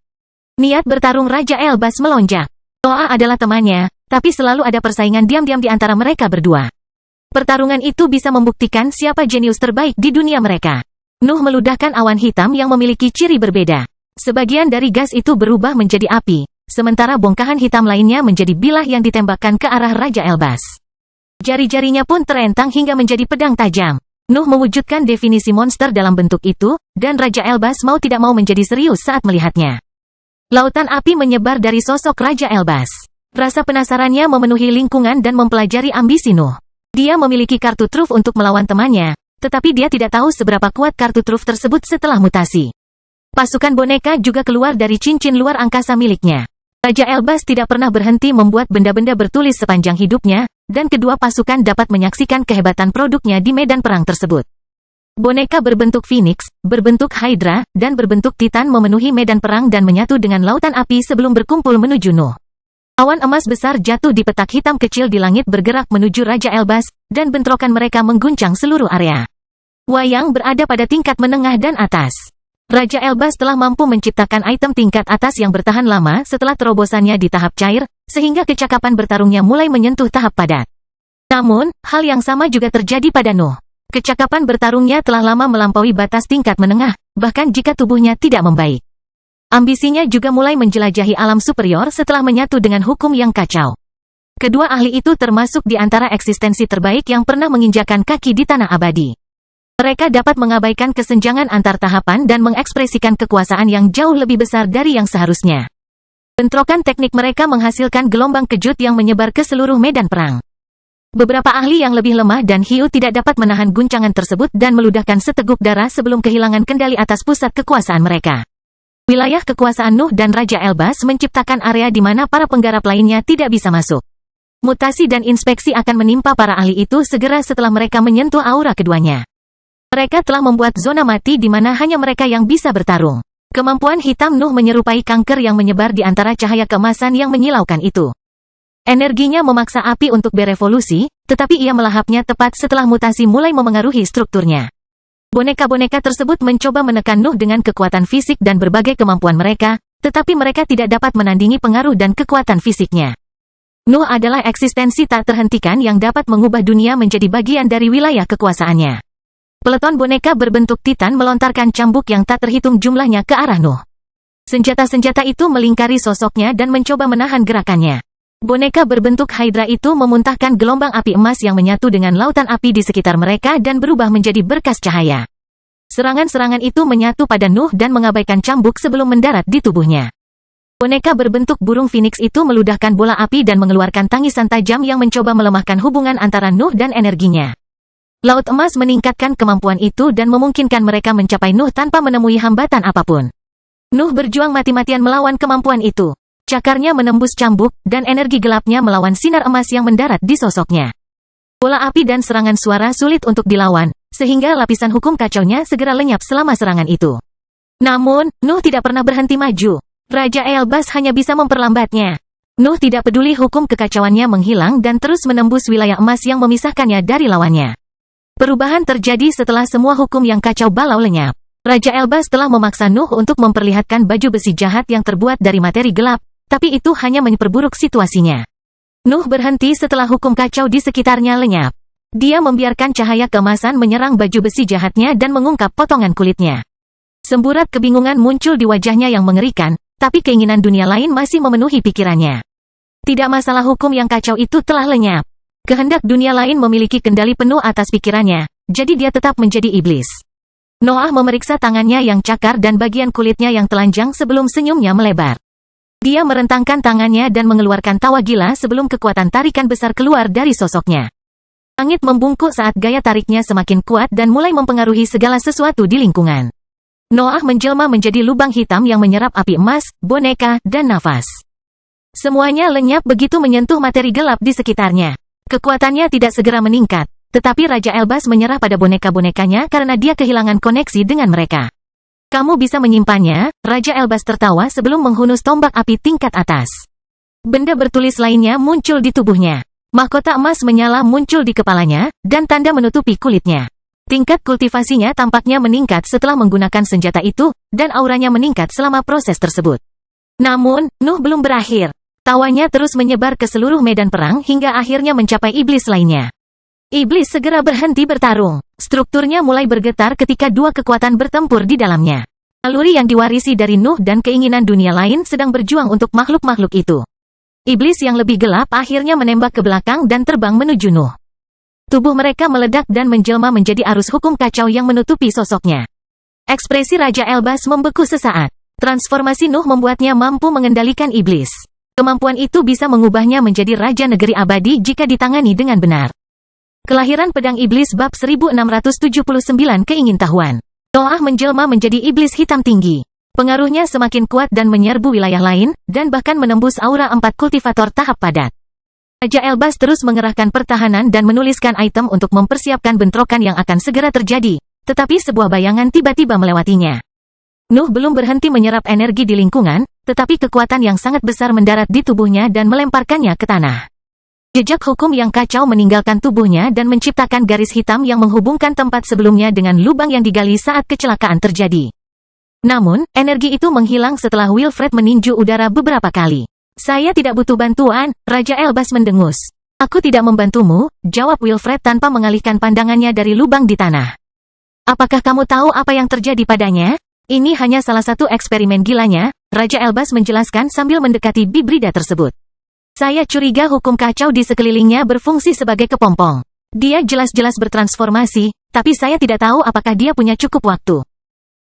Niat bertarung Raja Elbas melonjak. Noah adalah temannya, tapi selalu ada persaingan diam-diam di antara mereka berdua. Pertarungan itu bisa membuktikan siapa jenius terbaik di dunia mereka. Nuh meludahkan awan hitam yang memiliki ciri berbeda. Sebagian dari gas itu berubah menjadi api, sementara bongkahan hitam lainnya menjadi bilah yang ditembakkan ke arah Raja Elbas. Jari-jarinya pun terentang hingga menjadi pedang tajam. Nuh mewujudkan definisi monster dalam bentuk itu, dan Raja Elbas mau tidak mau menjadi serius saat melihatnya. Lautan api menyebar dari sosok Raja Elbas. Rasa penasarannya memenuhi lingkungan dan mempelajari ambisi Nuh. Dia memiliki kartu truf untuk melawan temannya, tetapi dia tidak tahu seberapa kuat kartu truf tersebut setelah mutasi. Pasukan boneka juga keluar dari cincin luar angkasa miliknya. Raja Elbas tidak pernah berhenti membuat benda-benda bertulis sepanjang hidupnya, dan kedua pasukan dapat menyaksikan kehebatan produknya di medan perang tersebut. Boneka berbentuk phoenix, berbentuk hydra, dan berbentuk titan memenuhi medan perang dan menyatu dengan lautan api sebelum berkumpul menuju Nuh. Awan emas besar jatuh di petak hitam kecil di langit bergerak menuju Raja Elbas, dan bentrokan mereka mengguncang seluruh area. Wayang berada pada tingkat menengah dan atas. Raja Elbas telah mampu menciptakan item tingkat atas yang bertahan lama setelah terobosannya di tahap cair, sehingga kecakapan bertarungnya mulai menyentuh tahap padat. Namun, hal yang sama juga terjadi pada Nuh. Kecakapan bertarungnya telah lama melampaui batas tingkat menengah, bahkan jika tubuhnya tidak membaik. Ambisinya juga mulai menjelajahi alam superior setelah menyatu dengan hukum yang kacau. Kedua ahli itu termasuk di antara eksistensi terbaik yang pernah menginjakan kaki di tanah abadi. Mereka dapat mengabaikan kesenjangan antar tahapan dan mengekspresikan kekuasaan yang jauh lebih besar dari yang seharusnya. Bentrokan teknik mereka menghasilkan gelombang kejut yang menyebar ke seluruh medan perang. Beberapa ahli yang lebih lemah dan hiu tidak dapat menahan guncangan tersebut dan meludahkan seteguk darah sebelum kehilangan kendali atas pusat kekuasaan mereka. Wilayah kekuasaan Nuh dan Raja Elbas menciptakan area di mana para penggarap lainnya tidak bisa masuk. Mutasi dan inspeksi akan menimpa para ahli itu segera setelah mereka menyentuh aura keduanya. Mereka telah membuat zona mati di mana hanya mereka yang bisa bertarung. Kemampuan hitam Nuh menyerupai kanker yang menyebar di antara cahaya keemasan yang menyilaukan itu. Energinya memaksa api untuk berevolusi, tetapi ia melahapnya tepat setelah mutasi mulai memengaruhi strukturnya. Boneka-boneka tersebut mencoba menekan Nuh dengan kekuatan fisik dan berbagai kemampuan mereka, tetapi mereka tidak dapat menandingi pengaruh dan kekuatan fisiknya. Nuh adalah eksistensi tak terhentikan yang dapat mengubah dunia menjadi bagian dari wilayah kekuasaannya. Peleton boneka berbentuk titan melontarkan cambuk yang tak terhitung jumlahnya ke arah Nuh. Senjata-senjata itu melingkari sosoknya dan mencoba menahan gerakannya. Boneka berbentuk Hydra itu memuntahkan gelombang api emas yang menyatu dengan lautan api di sekitar mereka dan berubah menjadi berkas cahaya. Serangan-serangan itu menyatu pada Nuh dan mengabaikan cambuk sebelum mendarat di tubuhnya. Boneka berbentuk burung phoenix itu meludahkan bola api dan mengeluarkan tangisan tajam yang mencoba melemahkan hubungan antara Nuh dan energinya. Laut emas meningkatkan kemampuan itu dan memungkinkan mereka mencapai Nuh tanpa menemui hambatan apapun. Nuh berjuang mati-matian melawan kemampuan itu. Cakarnya menembus cambuk, dan energi gelapnya melawan sinar emas yang mendarat di sosoknya. Bola api dan serangan suara sulit untuk dilawan, sehingga lapisan hukum kacaunya segera lenyap selama serangan itu. Namun, Nuh tidak pernah berhenti maju. Raja Elbas hanya bisa memperlambatnya. Nuh tidak peduli hukum kekacauannya menghilang dan terus menembus wilayah emas yang memisahkannya dari lawannya. Perubahan terjadi setelah semua hukum yang kacau balau lenyap. Raja Elbas telah memaksa Nuh untuk memperlihatkan baju besi jahat yang terbuat dari materi gelap, tapi itu hanya memperburuk situasinya. Nuh berhenti setelah hukum kacau di sekitarnya lenyap. Dia membiarkan cahaya keemasan menyerang baju besi jahatnya dan mengungkap potongan kulitnya. Semburat kebingungan muncul di wajahnya yang mengerikan, tapi keinginan dunia lain masih memenuhi pikirannya. Tidak masalah hukum yang kacau itu telah lenyap. Kehendak dunia lain memiliki kendali penuh atas pikirannya, jadi dia tetap menjadi iblis. Noah memeriksa tangannya yang cakar dan bagian kulitnya yang telanjang sebelum senyumnya melebar. Dia merentangkan tangannya dan mengeluarkan tawa gila sebelum kekuatan tarikan besar keluar dari sosoknya. Langit membungkuk saat gaya tariknya semakin kuat dan mulai mempengaruhi segala sesuatu di lingkungan. Noah menjelma menjadi lubang hitam yang menyerap api emas, boneka, dan nafas. Semuanya lenyap begitu menyentuh materi gelap di sekitarnya. Kekuatannya tidak segera meningkat, tetapi Raja Elbas menyerah pada boneka-bonekanya karena dia kehilangan koneksi dengan mereka. Kamu bisa menyimpannya, Raja Elbas tertawa sebelum menghunus tombak api tingkat atas. Benda bertulis lainnya muncul di tubuhnya. Mahkota emas menyala muncul di kepalanya, dan tanda menutupi kulitnya. Tingkat kultivasinya tampaknya meningkat setelah menggunakan senjata itu, dan auranya meningkat selama proses tersebut. Namun, Nuh belum berakhir. Tawanya terus menyebar ke seluruh medan perang hingga akhirnya mencapai iblis lainnya. Iblis segera berhenti bertarung. Strukturnya mulai bergetar ketika dua kekuatan bertempur di dalamnya. Naluri yang diwarisi dari Nuh dan keinginan dunia lain sedang berjuang untuk makhluk-makhluk itu. Iblis yang lebih gelap akhirnya menembak ke belakang dan terbang menuju Nuh. Tubuh mereka meledak dan menjelma menjadi arus hukum kacau yang menutupi sosoknya. Ekspresi Raja Elbas membeku sesaat. Transformasi Nuh membuatnya mampu mengendalikan iblis. Kemampuan itu bisa mengubahnya menjadi Raja Negeri Abadi jika ditangani dengan benar. Kelahiran Pedang Iblis Bab 1679 Keingintahuan. Noah menjelma menjadi iblis hitam tinggi. Pengaruhnya semakin kuat dan menyerbu wilayah lain, dan bahkan menembus aura 4 kultivator tahap padat. Raja Elbas terus mengerahkan pertahanan dan menuliskan item untuk mempersiapkan bentrokan yang akan segera terjadi, tetapi sebuah bayangan tiba-tiba melewatinya. Nuh belum berhenti menyerap energi di lingkungan, tetapi kekuatan yang sangat besar mendarat di tubuhnya dan melemparkannya ke tanah. Jejak hukum yang kacau meninggalkan tubuhnya dan menciptakan garis hitam yang menghubungkan tempat sebelumnya dengan lubang yang digali saat kecelakaan terjadi. Namun, energi itu menghilang setelah Wilfred meninju udara beberapa kali. Saya tidak butuh bantuan, Raja Elbas mendengus. Aku tidak membantumu, jawab Wilfred tanpa mengalihkan pandangannya dari lubang di tanah. Apakah kamu tahu apa yang terjadi padanya? Ini hanya salah satu eksperimen gilanya, Raja Elbas menjelaskan sambil mendekati bibrida tersebut. Saya curiga hukum kacau di sekelilingnya berfungsi sebagai kepompong. Dia jelas-jelas bertransformasi, tapi saya tidak tahu apakah dia punya cukup waktu.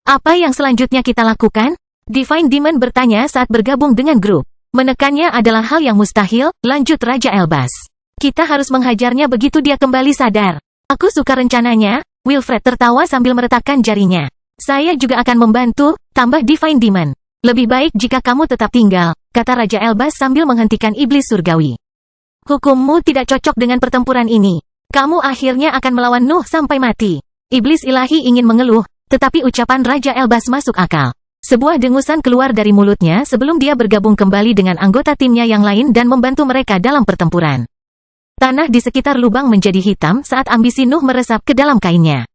Apa yang selanjutnya kita lakukan? Divine Demon bertanya saat bergabung dengan grup. Menekannya adalah hal yang mustahil, lanjut Raja Elbas. Kita harus menghajarnya begitu dia kembali sadar. Aku suka rencananya, Wilfred tertawa sambil meretakkan jarinya. Saya juga akan membantu, tambah Divine Demon. Lebih baik jika kamu tetap tinggal, kata Raja Elbas sambil menghentikan iblis surgawi. Hukummu tidak cocok dengan pertempuran ini. Kamu akhirnya akan melawan Nuh sampai mati. Iblis ilahi ingin mengeluh, tetapi ucapan Raja Elbas masuk akal. Sebuah dengusan keluar dari mulutnya sebelum dia bergabung kembali dengan anggota timnya yang lain dan membantu mereka dalam pertempuran. Tanah di sekitar lubang menjadi hitam saat ambisi Nuh meresap ke dalam kainnya.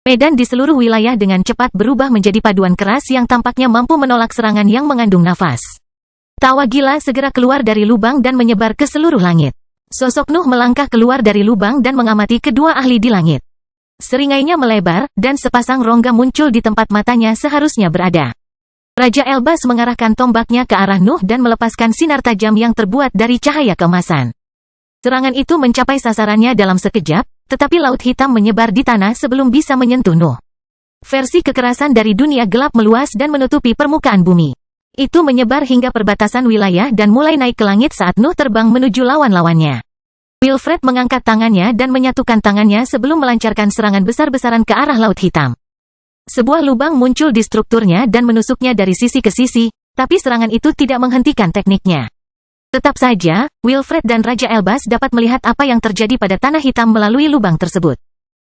Medan di seluruh wilayah dengan cepat berubah menjadi paduan keras yang tampaknya mampu menolak serangan yang mengandung nafas. Tawa gila segera keluar dari lubang dan menyebar ke seluruh langit. Sosok Nuh melangkah keluar dari lubang dan mengamati kedua ahli di langit. Seringainya melebar, dan sepasang rongga muncul di tempat matanya seharusnya berada. Raja Elbas mengarahkan tombaknya ke arah Nuh dan melepaskan sinar tajam yang terbuat dari cahaya keemasan. Serangan itu mencapai sasarannya dalam sekejap, tetapi laut hitam menyebar di tanah sebelum bisa menyentuh Nuh. Versi kekerasan dari dunia gelap meluas dan menutupi permukaan bumi. Itu menyebar hingga perbatasan wilayah dan mulai naik ke langit saat Nuh terbang menuju lawan-lawannya. Wilfred mengangkat tangannya dan menyatukan tangannya sebelum melancarkan serangan besar-besaran ke arah laut hitam. Sebuah lubang muncul di strukturnya dan menusuknya dari sisi ke sisi, tapi serangan itu tidak menghentikan tekniknya. Tetap saja, Wilfred dan Raja Elbas dapat melihat apa yang terjadi pada tanah hitam melalui lubang tersebut.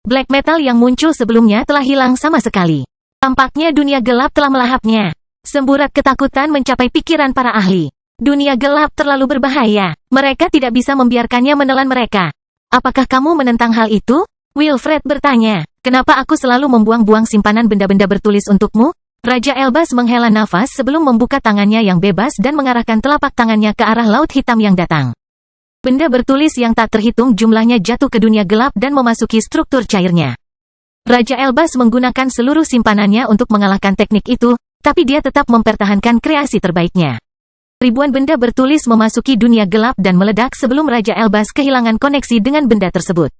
Black metal yang muncul sebelumnya telah hilang sama sekali. Tampaknya dunia gelap telah melahapnya. Semburat ketakutan mencapai pikiran para ahli. Dunia gelap terlalu berbahaya. Mereka tidak bisa membiarkannya menelan mereka. Apakah kamu menentang hal itu? Wilfred bertanya. Kenapa aku selalu membuang-buang simpanan benda-benda bertulis untukmu? Raja Elbas menghela nafas sebelum membuka tangannya yang bebas dan mengarahkan telapak tangannya ke arah laut hitam yang datang. Benda bertulis yang tak terhitung jumlahnya jatuh ke dunia gelap dan memasuki struktur cairnya. Raja Elbas menggunakan seluruh simpanannya untuk mengalahkan teknik itu, tapi dia tetap mempertahankan kreasi terbaiknya. Ribuan benda bertulis memasuki dunia gelap dan meledak sebelum Raja Elbas kehilangan koneksi dengan benda tersebut.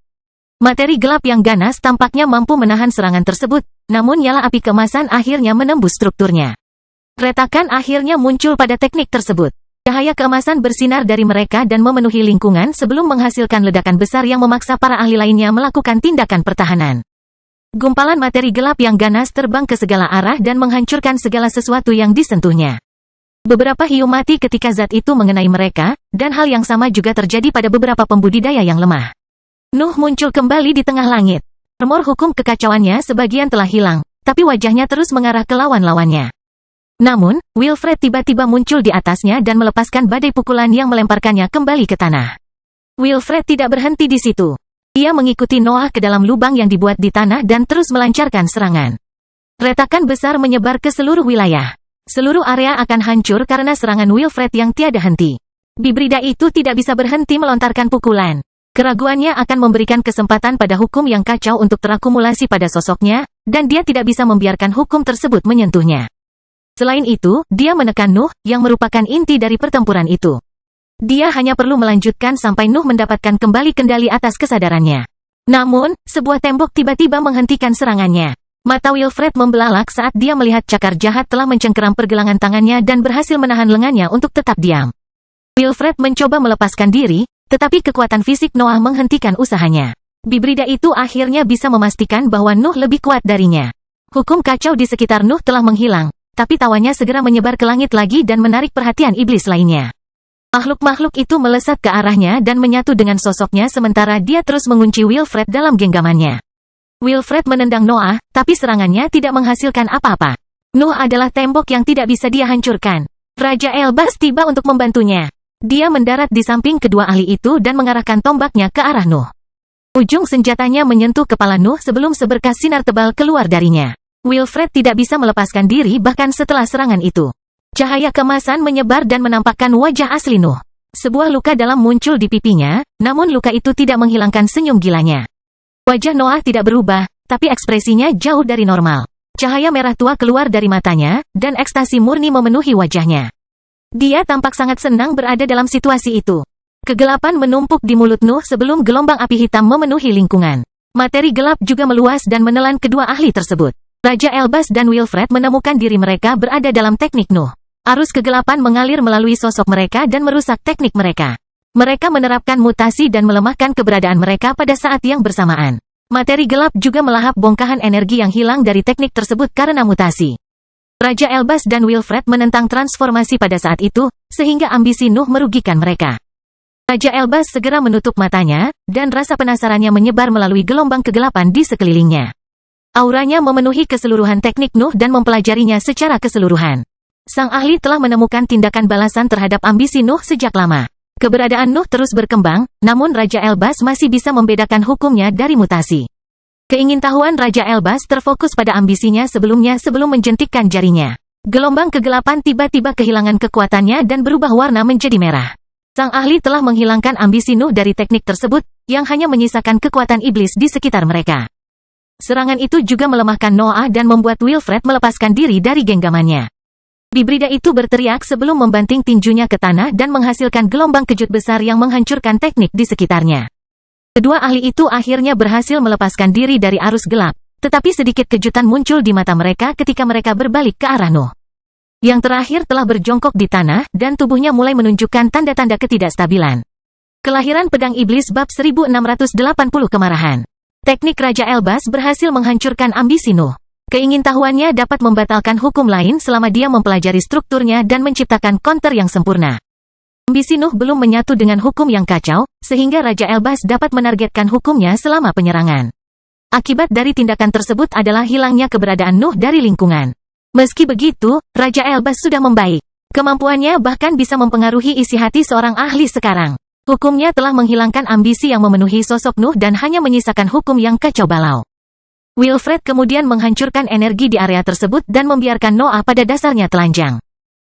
Materi gelap yang ganas tampaknya mampu menahan serangan tersebut, namun nyala api keemasan akhirnya menembus strukturnya. Retakan akhirnya muncul pada teknik tersebut. Cahaya keemasan bersinar dari mereka dan memenuhi lingkungan sebelum menghasilkan ledakan besar yang memaksa para ahli lainnya melakukan tindakan pertahanan. Gumpalan materi gelap yang ganas terbang ke segala arah dan menghancurkan segala sesuatu yang disentuhnya. Beberapa hiu mati ketika zat itu mengenai mereka, dan hal yang sama juga terjadi pada beberapa pembudidaya yang lemah. Nuh muncul kembali di tengah langit. Armor hukum kekacauannya sebagian telah hilang, tapi wajahnya terus mengarah ke lawan-lawannya. Namun, Wilfred tiba-tiba muncul di atasnya dan melepaskan badai pukulan yang melemparkannya kembali ke tanah. Wilfred tidak berhenti di situ. Dia mengikuti Noah ke dalam lubang yang dibuat di tanah dan terus melancarkan serangan. Retakan besar menyebar ke seluruh wilayah. Seluruh area akan hancur karena serangan Wilfred yang tiada henti. Bibrida itu tidak bisa berhenti melontarkan pukulan. Keraguannya akan memberikan kesempatan pada hukum yang kacau untuk terakumulasi pada sosoknya, dan dia tidak bisa membiarkan hukum tersebut menyentuhnya. Selain itu, dia menekan Nuh, yang merupakan inti dari pertempuran itu. Dia hanya perlu melanjutkan sampai Nuh mendapatkan kembali kendali atas kesadarannya. Namun, sebuah tembok tiba-tiba menghentikan serangannya. Mata Wilfred membelalak saat dia melihat cakar jahat telah mencengkeram pergelangan tangannya dan berhasil menahan lengannya untuk tetap diam. Wilfred mencoba melepaskan diri, tetapi kekuatan fisik Noah menghentikan usahanya. Bibrida itu akhirnya bisa memastikan bahwa Nuh lebih kuat darinya. Hukum kacau di sekitar Nuh telah menghilang, tapi tawanya segera menyebar ke langit lagi dan menarik perhatian iblis lainnya. Makhluk-makhluk itu melesat ke arahnya dan menyatu dengan sosoknya sementara dia terus mengunci Wilfred dalam genggamannya. Wilfred menendang Noah, tapi serangannya tidak menghasilkan apa-apa. Nuh adalah tembok yang tidak bisa dia hancurkan. Raja Elbas tiba untuk membantunya. Dia mendarat di samping kedua ahli itu dan mengarahkan tombaknya ke arah Nuh. Ujung senjatanya menyentuh kepala Nuh sebelum seberkas sinar tebal keluar darinya. Wilfred tidak bisa melepaskan diri bahkan setelah serangan itu. Cahaya kemasan menyebar dan menampakkan wajah asli Nuh. Sebuah luka dalam muncul di pipinya, namun luka itu tidak menghilangkan senyum gilanya. Wajah Noah tidak berubah, tapi ekspresinya jauh dari normal. Cahaya merah tua keluar dari matanya, dan ekstasi murni memenuhi wajahnya. Dia tampak sangat senang berada dalam situasi itu. Kegelapan menumpuk di mulut Nuh sebelum gelombang api hitam memenuhi lingkungan. Materi gelap juga meluas dan menelan kedua ahli tersebut. Raja Elbas dan Wilfred menemukan diri mereka berada dalam teknik Nuh. Arus kegelapan mengalir melalui sosok mereka dan merusak teknik mereka. Mereka menerapkan mutasi dan melemahkan keberadaan mereka pada saat yang bersamaan. Materi gelap juga melahap bongkahan energi yang hilang dari teknik tersebut karena mutasi. Raja Elbas dan Wilfred menentang transformasi pada saat itu, sehingga ambisi Nuh merugikan mereka. Raja Elbas segera menutup matanya, dan rasa penasarannya menyebar melalui gelombang kegelapan di sekelilingnya. Auranya memenuhi keseluruhan teknik Nuh dan mempelajarinya secara keseluruhan. Sang ahli telah menemukan tindakan balasan terhadap ambisi Nuh sejak lama. Keberadaan Nuh terus berkembang, namun Raja Elbas masih bisa membedakan hukumnya dari mutasi. Keingintahuan Raja Elbas terfokus pada ambisinya sebelum menjentikkan jarinya. Gelombang kegelapan tiba-tiba kehilangan kekuatannya dan berubah warna menjadi merah. Sang ahli telah menghilangkan ambisi Nuh dari teknik tersebut, yang hanya menyisakan kekuatan iblis di sekitar mereka. Serangan itu juga melemahkan Noah dan membuat Wilfred melepaskan diri dari genggamannya. Bibrida itu berteriak sebelum membanting tinjunya ke tanah dan menghasilkan gelombang kejut besar yang menghancurkan teknik di sekitarnya. Kedua ahli itu akhirnya berhasil melepaskan diri dari arus gelap, tetapi sedikit kejutan muncul di mata mereka ketika mereka berbalik ke arah Nuh. Yang terakhir telah berjongkok di tanah, dan tubuhnya mulai menunjukkan tanda-tanda ketidakstabilan. Kelahiran Pedang Iblis Bab 1680 Kemarahan. Teknik Raja Elbas berhasil menghancurkan ambisi Nuh. Keingintahuannya dapat membatalkan hukum lain selama dia mempelajari strukturnya dan menciptakan counter yang sempurna. Ambisi Nuh belum menyatu dengan hukum yang kacau, sehingga Raja Elbas dapat menargetkan hukumnya selama penyerangan. Akibat dari tindakan tersebut adalah hilangnya keberadaan Nuh dari lingkungan. Meski begitu, Raja Elbas sudah membaik. Kemampuannya bahkan bisa mempengaruhi isi hati seorang ahli sekarang. Hukumnya telah menghilangkan ambisi yang memenuhi sosok Nuh dan hanya menyisakan hukum yang kacau balau. Wilfred kemudian menghancurkan energi di area tersebut dan membiarkan Noah pada dasarnya telanjang.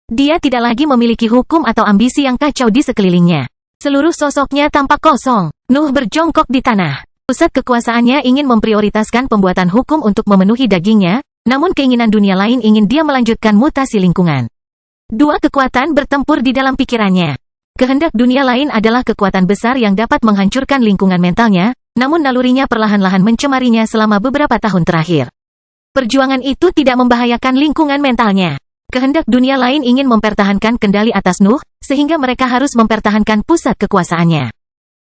Dia tidak lagi memiliki hukum atau ambisi yang kacau di sekelilingnya. Seluruh sosoknya tampak kosong. Nuh berjongkok di tanah. Pusat kekuasaannya ingin memprioritaskan pembuatan hukum untuk memenuhi dagingnya, namun keinginan dunia lain ingin dia melanjutkan mutasi lingkungan. Dua kekuatan bertempur di dalam pikirannya. Kehendak dunia lain adalah kekuatan besar yang dapat menghancurkan lingkungan mentalnya, namun nalurinya perlahan-lahan mencemarinya selama beberapa tahun terakhir. Perjuangan itu tidak membahayakan lingkungan mentalnya. Kehendak dunia lain ingin mempertahankan kendali atas Nuh, sehingga mereka harus mempertahankan pusat kekuasaannya.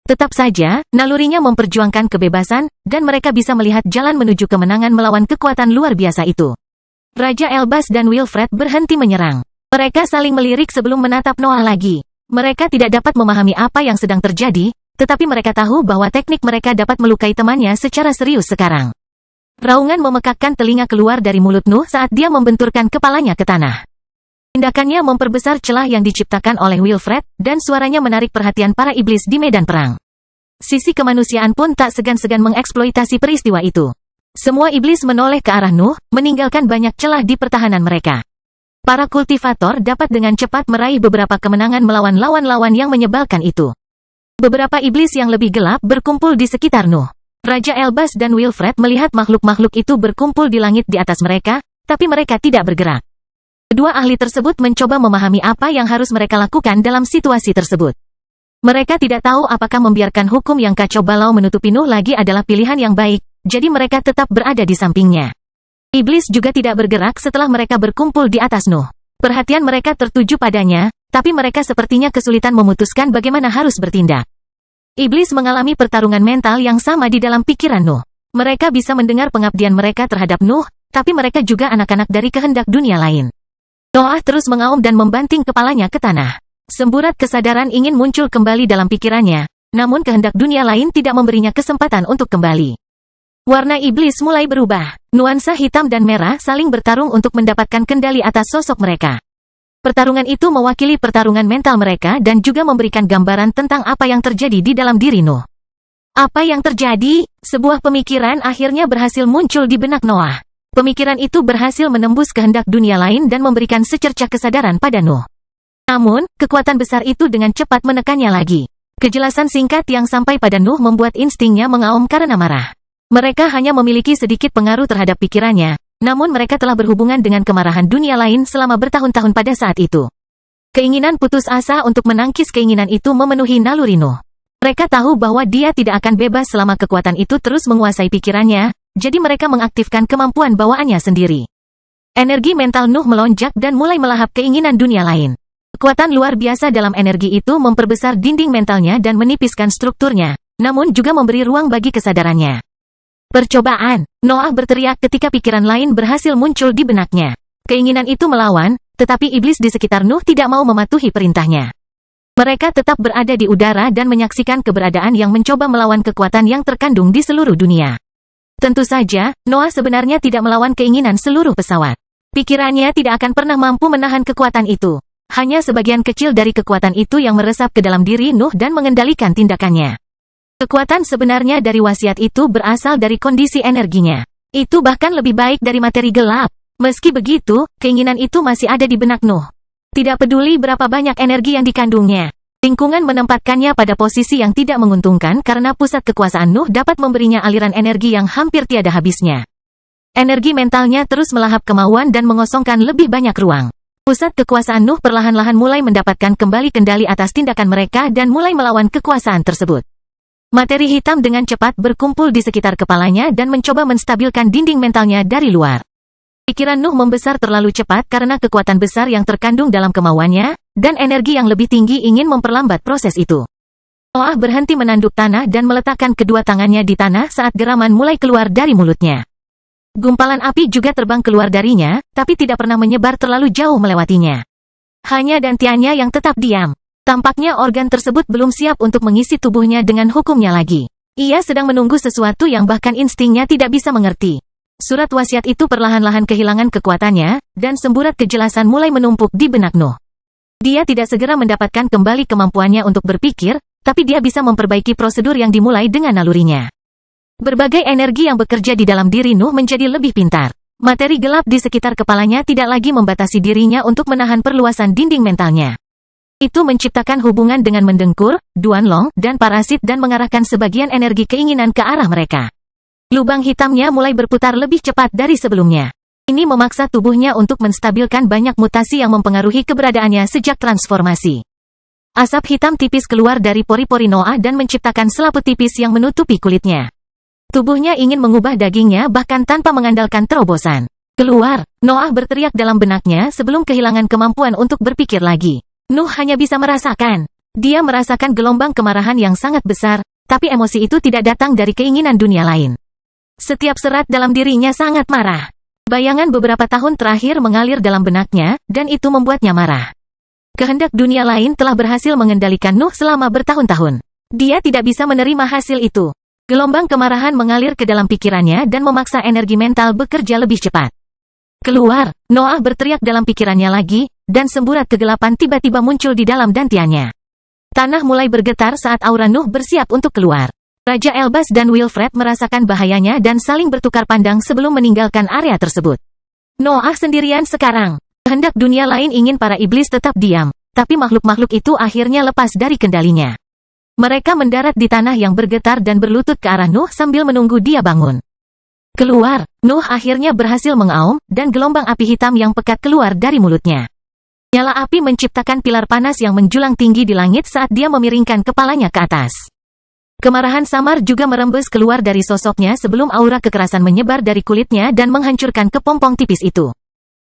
Tetap saja, nalurinya memperjuangkan kebebasan, dan mereka bisa melihat jalan menuju kemenangan melawan kekuatan luar biasa itu. Raja Elbas dan Wilfred berhenti menyerang. Mereka saling melirik sebelum menatap Noah lagi. Mereka tidak dapat memahami apa yang sedang terjadi, tetapi mereka tahu bahwa teknik mereka dapat melukai temannya secara serius sekarang. Raungan memekakkan telinga keluar dari mulut Nuh saat dia membenturkan kepalanya ke tanah. Tindakannya memperbesar celah yang diciptakan oleh Wilfred, dan suaranya menarik perhatian para iblis di medan perang. Sisi kemanusiaan pun tak segan-segan mengeksploitasi peristiwa itu. Semua iblis menoleh ke arah Nuh, meninggalkan banyak celah di pertahanan mereka. Para kultivator dapat dengan cepat meraih beberapa kemenangan melawan lawan-lawan yang menyebalkan itu. Beberapa iblis yang lebih gelap berkumpul di sekitar Nuh. Raja Elbas dan Wilfred melihat makhluk-makhluk itu berkumpul di langit di atas mereka, tapi mereka tidak bergerak. Kedua ahli tersebut mencoba memahami apa yang harus mereka lakukan dalam situasi tersebut. Mereka tidak tahu apakah membiarkan hukum yang kacau balau menutupi Nuh lagi adalah pilihan yang baik, jadi mereka tetap berada di sampingnya. Iblis juga tidak bergerak setelah mereka berkumpul di atas Nuh. Perhatian mereka tertuju padanya, tapi mereka sepertinya kesulitan memutuskan bagaimana harus bertindak. Iblis mengalami pertarungan mental yang sama di dalam pikiran Nuh. Mereka bisa mendengar pengabdian mereka terhadap Nuh, tapi mereka juga anak-anak dari kehendak dunia lain. Noah terus mengaum dan membanting kepalanya ke tanah. Semburat kesadaran ingin muncul kembali dalam pikirannya, namun kehendak dunia lain tidak memberinya kesempatan untuk kembali. Warna iblis mulai berubah. Nuansa hitam dan merah saling bertarung untuk mendapatkan kendali atas sosok mereka. Pertarungan itu mewakili pertarungan mental mereka dan juga memberikan gambaran tentang apa yang terjadi di dalam diri Nuh. Apa yang terjadi? Sebuah pemikiran akhirnya berhasil muncul di benak Noah. Pemikiran itu berhasil menembus kehendak dunia lain dan memberikan secercah kesadaran pada Nuh. Namun, kekuatan besar itu dengan cepat menekannya lagi. Kejelasan singkat yang sampai pada Nuh membuat instingnya mengaum karena marah. Mereka hanya memiliki sedikit pengaruh terhadap pikirannya, namun mereka telah berhubungan dengan kemarahan dunia lain selama bertahun-tahun pada saat itu. Keinginan putus asa untuk menangkis keinginan itu memenuhi naluri Nuh. Mereka tahu bahwa dia tidak akan bebas selama kekuatan itu terus menguasai pikirannya, jadi mereka mengaktifkan kemampuan bawaannya sendiri. Energi mental Nuh melonjak dan mulai melahap keinginan dunia lain. Kekuatan luar biasa dalam energi itu memperbesar dinding mentalnya dan menipiskan strukturnya, namun juga memberi ruang bagi kesadarannya. Percobaan, Noah berteriak ketika pikiran lain berhasil muncul di benaknya. Keinginan itu melawan, tetapi iblis di sekitar Nuh tidak mau mematuhi perintahnya. Mereka tetap berada di udara dan menyaksikan keberadaan yang mencoba melawan kekuatan yang terkandung di seluruh dunia. Tentu saja, Noah sebenarnya tidak melawan keinginan seluruh pesawat. Pikirannya tidak akan pernah mampu menahan kekuatan itu. Hanya sebagian kecil dari kekuatan itu yang meresap ke dalam diri Nuh dan mengendalikan tindakannya. Kekuatan sebenarnya dari wasiat itu berasal dari kondisi energinya. Itu bahkan lebih baik dari materi gelap. Meski begitu, keinginan itu masih ada di benak Nuh. Tidak peduli berapa banyak energi yang dikandungnya. Lingkungan menempatkannya pada posisi yang tidak menguntungkan karena pusat kekuasaan Nuh dapat memberinya aliran energi yang hampir tiada habisnya. Energi mentalnya terus melahap kemauan dan mengosongkan lebih banyak ruang. Pusat kekuasaan Nuh perlahan-lahan mulai mendapatkan kembali kendali atas tindakan mereka dan mulai melawan kekuasaan tersebut. Materi hitam dengan cepat berkumpul di sekitar kepalanya dan mencoba menstabilkan dinding mentalnya dari luar. Pikiran Nuh membesar terlalu cepat karena kekuatan besar yang terkandung dalam kemauannya, dan energi yang lebih tinggi ingin memperlambat proses itu. Noah berhenti menanduk tanah dan meletakkan kedua tangannya di tanah saat geraman mulai keluar dari mulutnya. Gumpalan api juga terbang keluar darinya, tapi tidak pernah menyebar terlalu jauh melewatinya. Hanya dantiannya yang tetap diam. Tampaknya organ tersebut belum siap untuk mengisi tubuhnya dengan hukumnya lagi. Ia sedang menunggu sesuatu yang bahkan instingnya tidak bisa mengerti. Surat wasiat itu perlahan-lahan kehilangan kekuatannya, dan semburat kejelasan mulai menumpuk di benak Nuh. Dia tidak segera mendapatkan kembali kemampuannya untuk berpikir, tapi dia bisa memperbaiki prosedur yang dimulai dengan nalurinya. Berbagai energi yang bekerja di dalam diri Nuh menjadi lebih pintar. Materi gelap di sekitar kepalanya tidak lagi membatasi dirinya untuk menahan perluasan dinding mentalnya. Itu menciptakan hubungan dengan mendengkur, Duanlong, dan parasit dan mengarahkan sebagian energi keinginan ke arah mereka. Lubang hitamnya mulai berputar lebih cepat dari sebelumnya. Ini memaksa tubuhnya untuk menstabilkan banyak mutasi yang mempengaruhi keberadaannya sejak transformasi. Asap hitam tipis keluar dari pori-pori Noah dan menciptakan selaput tipis yang menutupi kulitnya. Tubuhnya ingin mengubah dagingnya bahkan tanpa mengandalkan terobosan. Keluar, Noah berteriak dalam benaknya sebelum kehilangan kemampuan untuk berpikir lagi. Nuh hanya bisa merasakan. Dia merasakan gelombang kemarahan yang sangat besar, tapi emosi itu tidak datang dari keinginan dunia lain. Setiap serat dalam dirinya sangat marah. Bayangan beberapa tahun terakhir mengalir dalam benaknya, dan itu membuatnya marah. Kehendak dunia lain telah berhasil mengendalikan Nuh selama bertahun-tahun. Dia tidak bisa menerima hasil itu. Gelombang kemarahan mengalir ke dalam pikirannya dan memaksa energi mental bekerja lebih cepat. Keluar, Noah berteriak dalam pikirannya lagi, dan semburat kegelapan tiba-tiba muncul di dalam dantiannya. Tanah mulai bergetar saat aura Nuh bersiap untuk keluar. Raja Elbas dan Wilfred merasakan bahayanya dan saling bertukar pandang sebelum meninggalkan area tersebut. Noah sendirian sekarang. Kehendak dunia lain ingin para iblis tetap diam, tapi makhluk-makhluk itu akhirnya lepas dari kendalinya. Mereka mendarat di tanah yang bergetar dan berlutut ke arah Nuh sambil menunggu dia bangun. Keluar, Nuh akhirnya berhasil mengaum, dan gelombang api hitam yang pekat keluar dari mulutnya. Nyala api menciptakan pilar panas yang menjulang tinggi di langit saat dia memiringkan kepalanya ke atas. Kemarahan samar juga merembes keluar dari sosoknya sebelum aura kekerasan menyebar dari kulitnya dan menghancurkan kepompong tipis itu.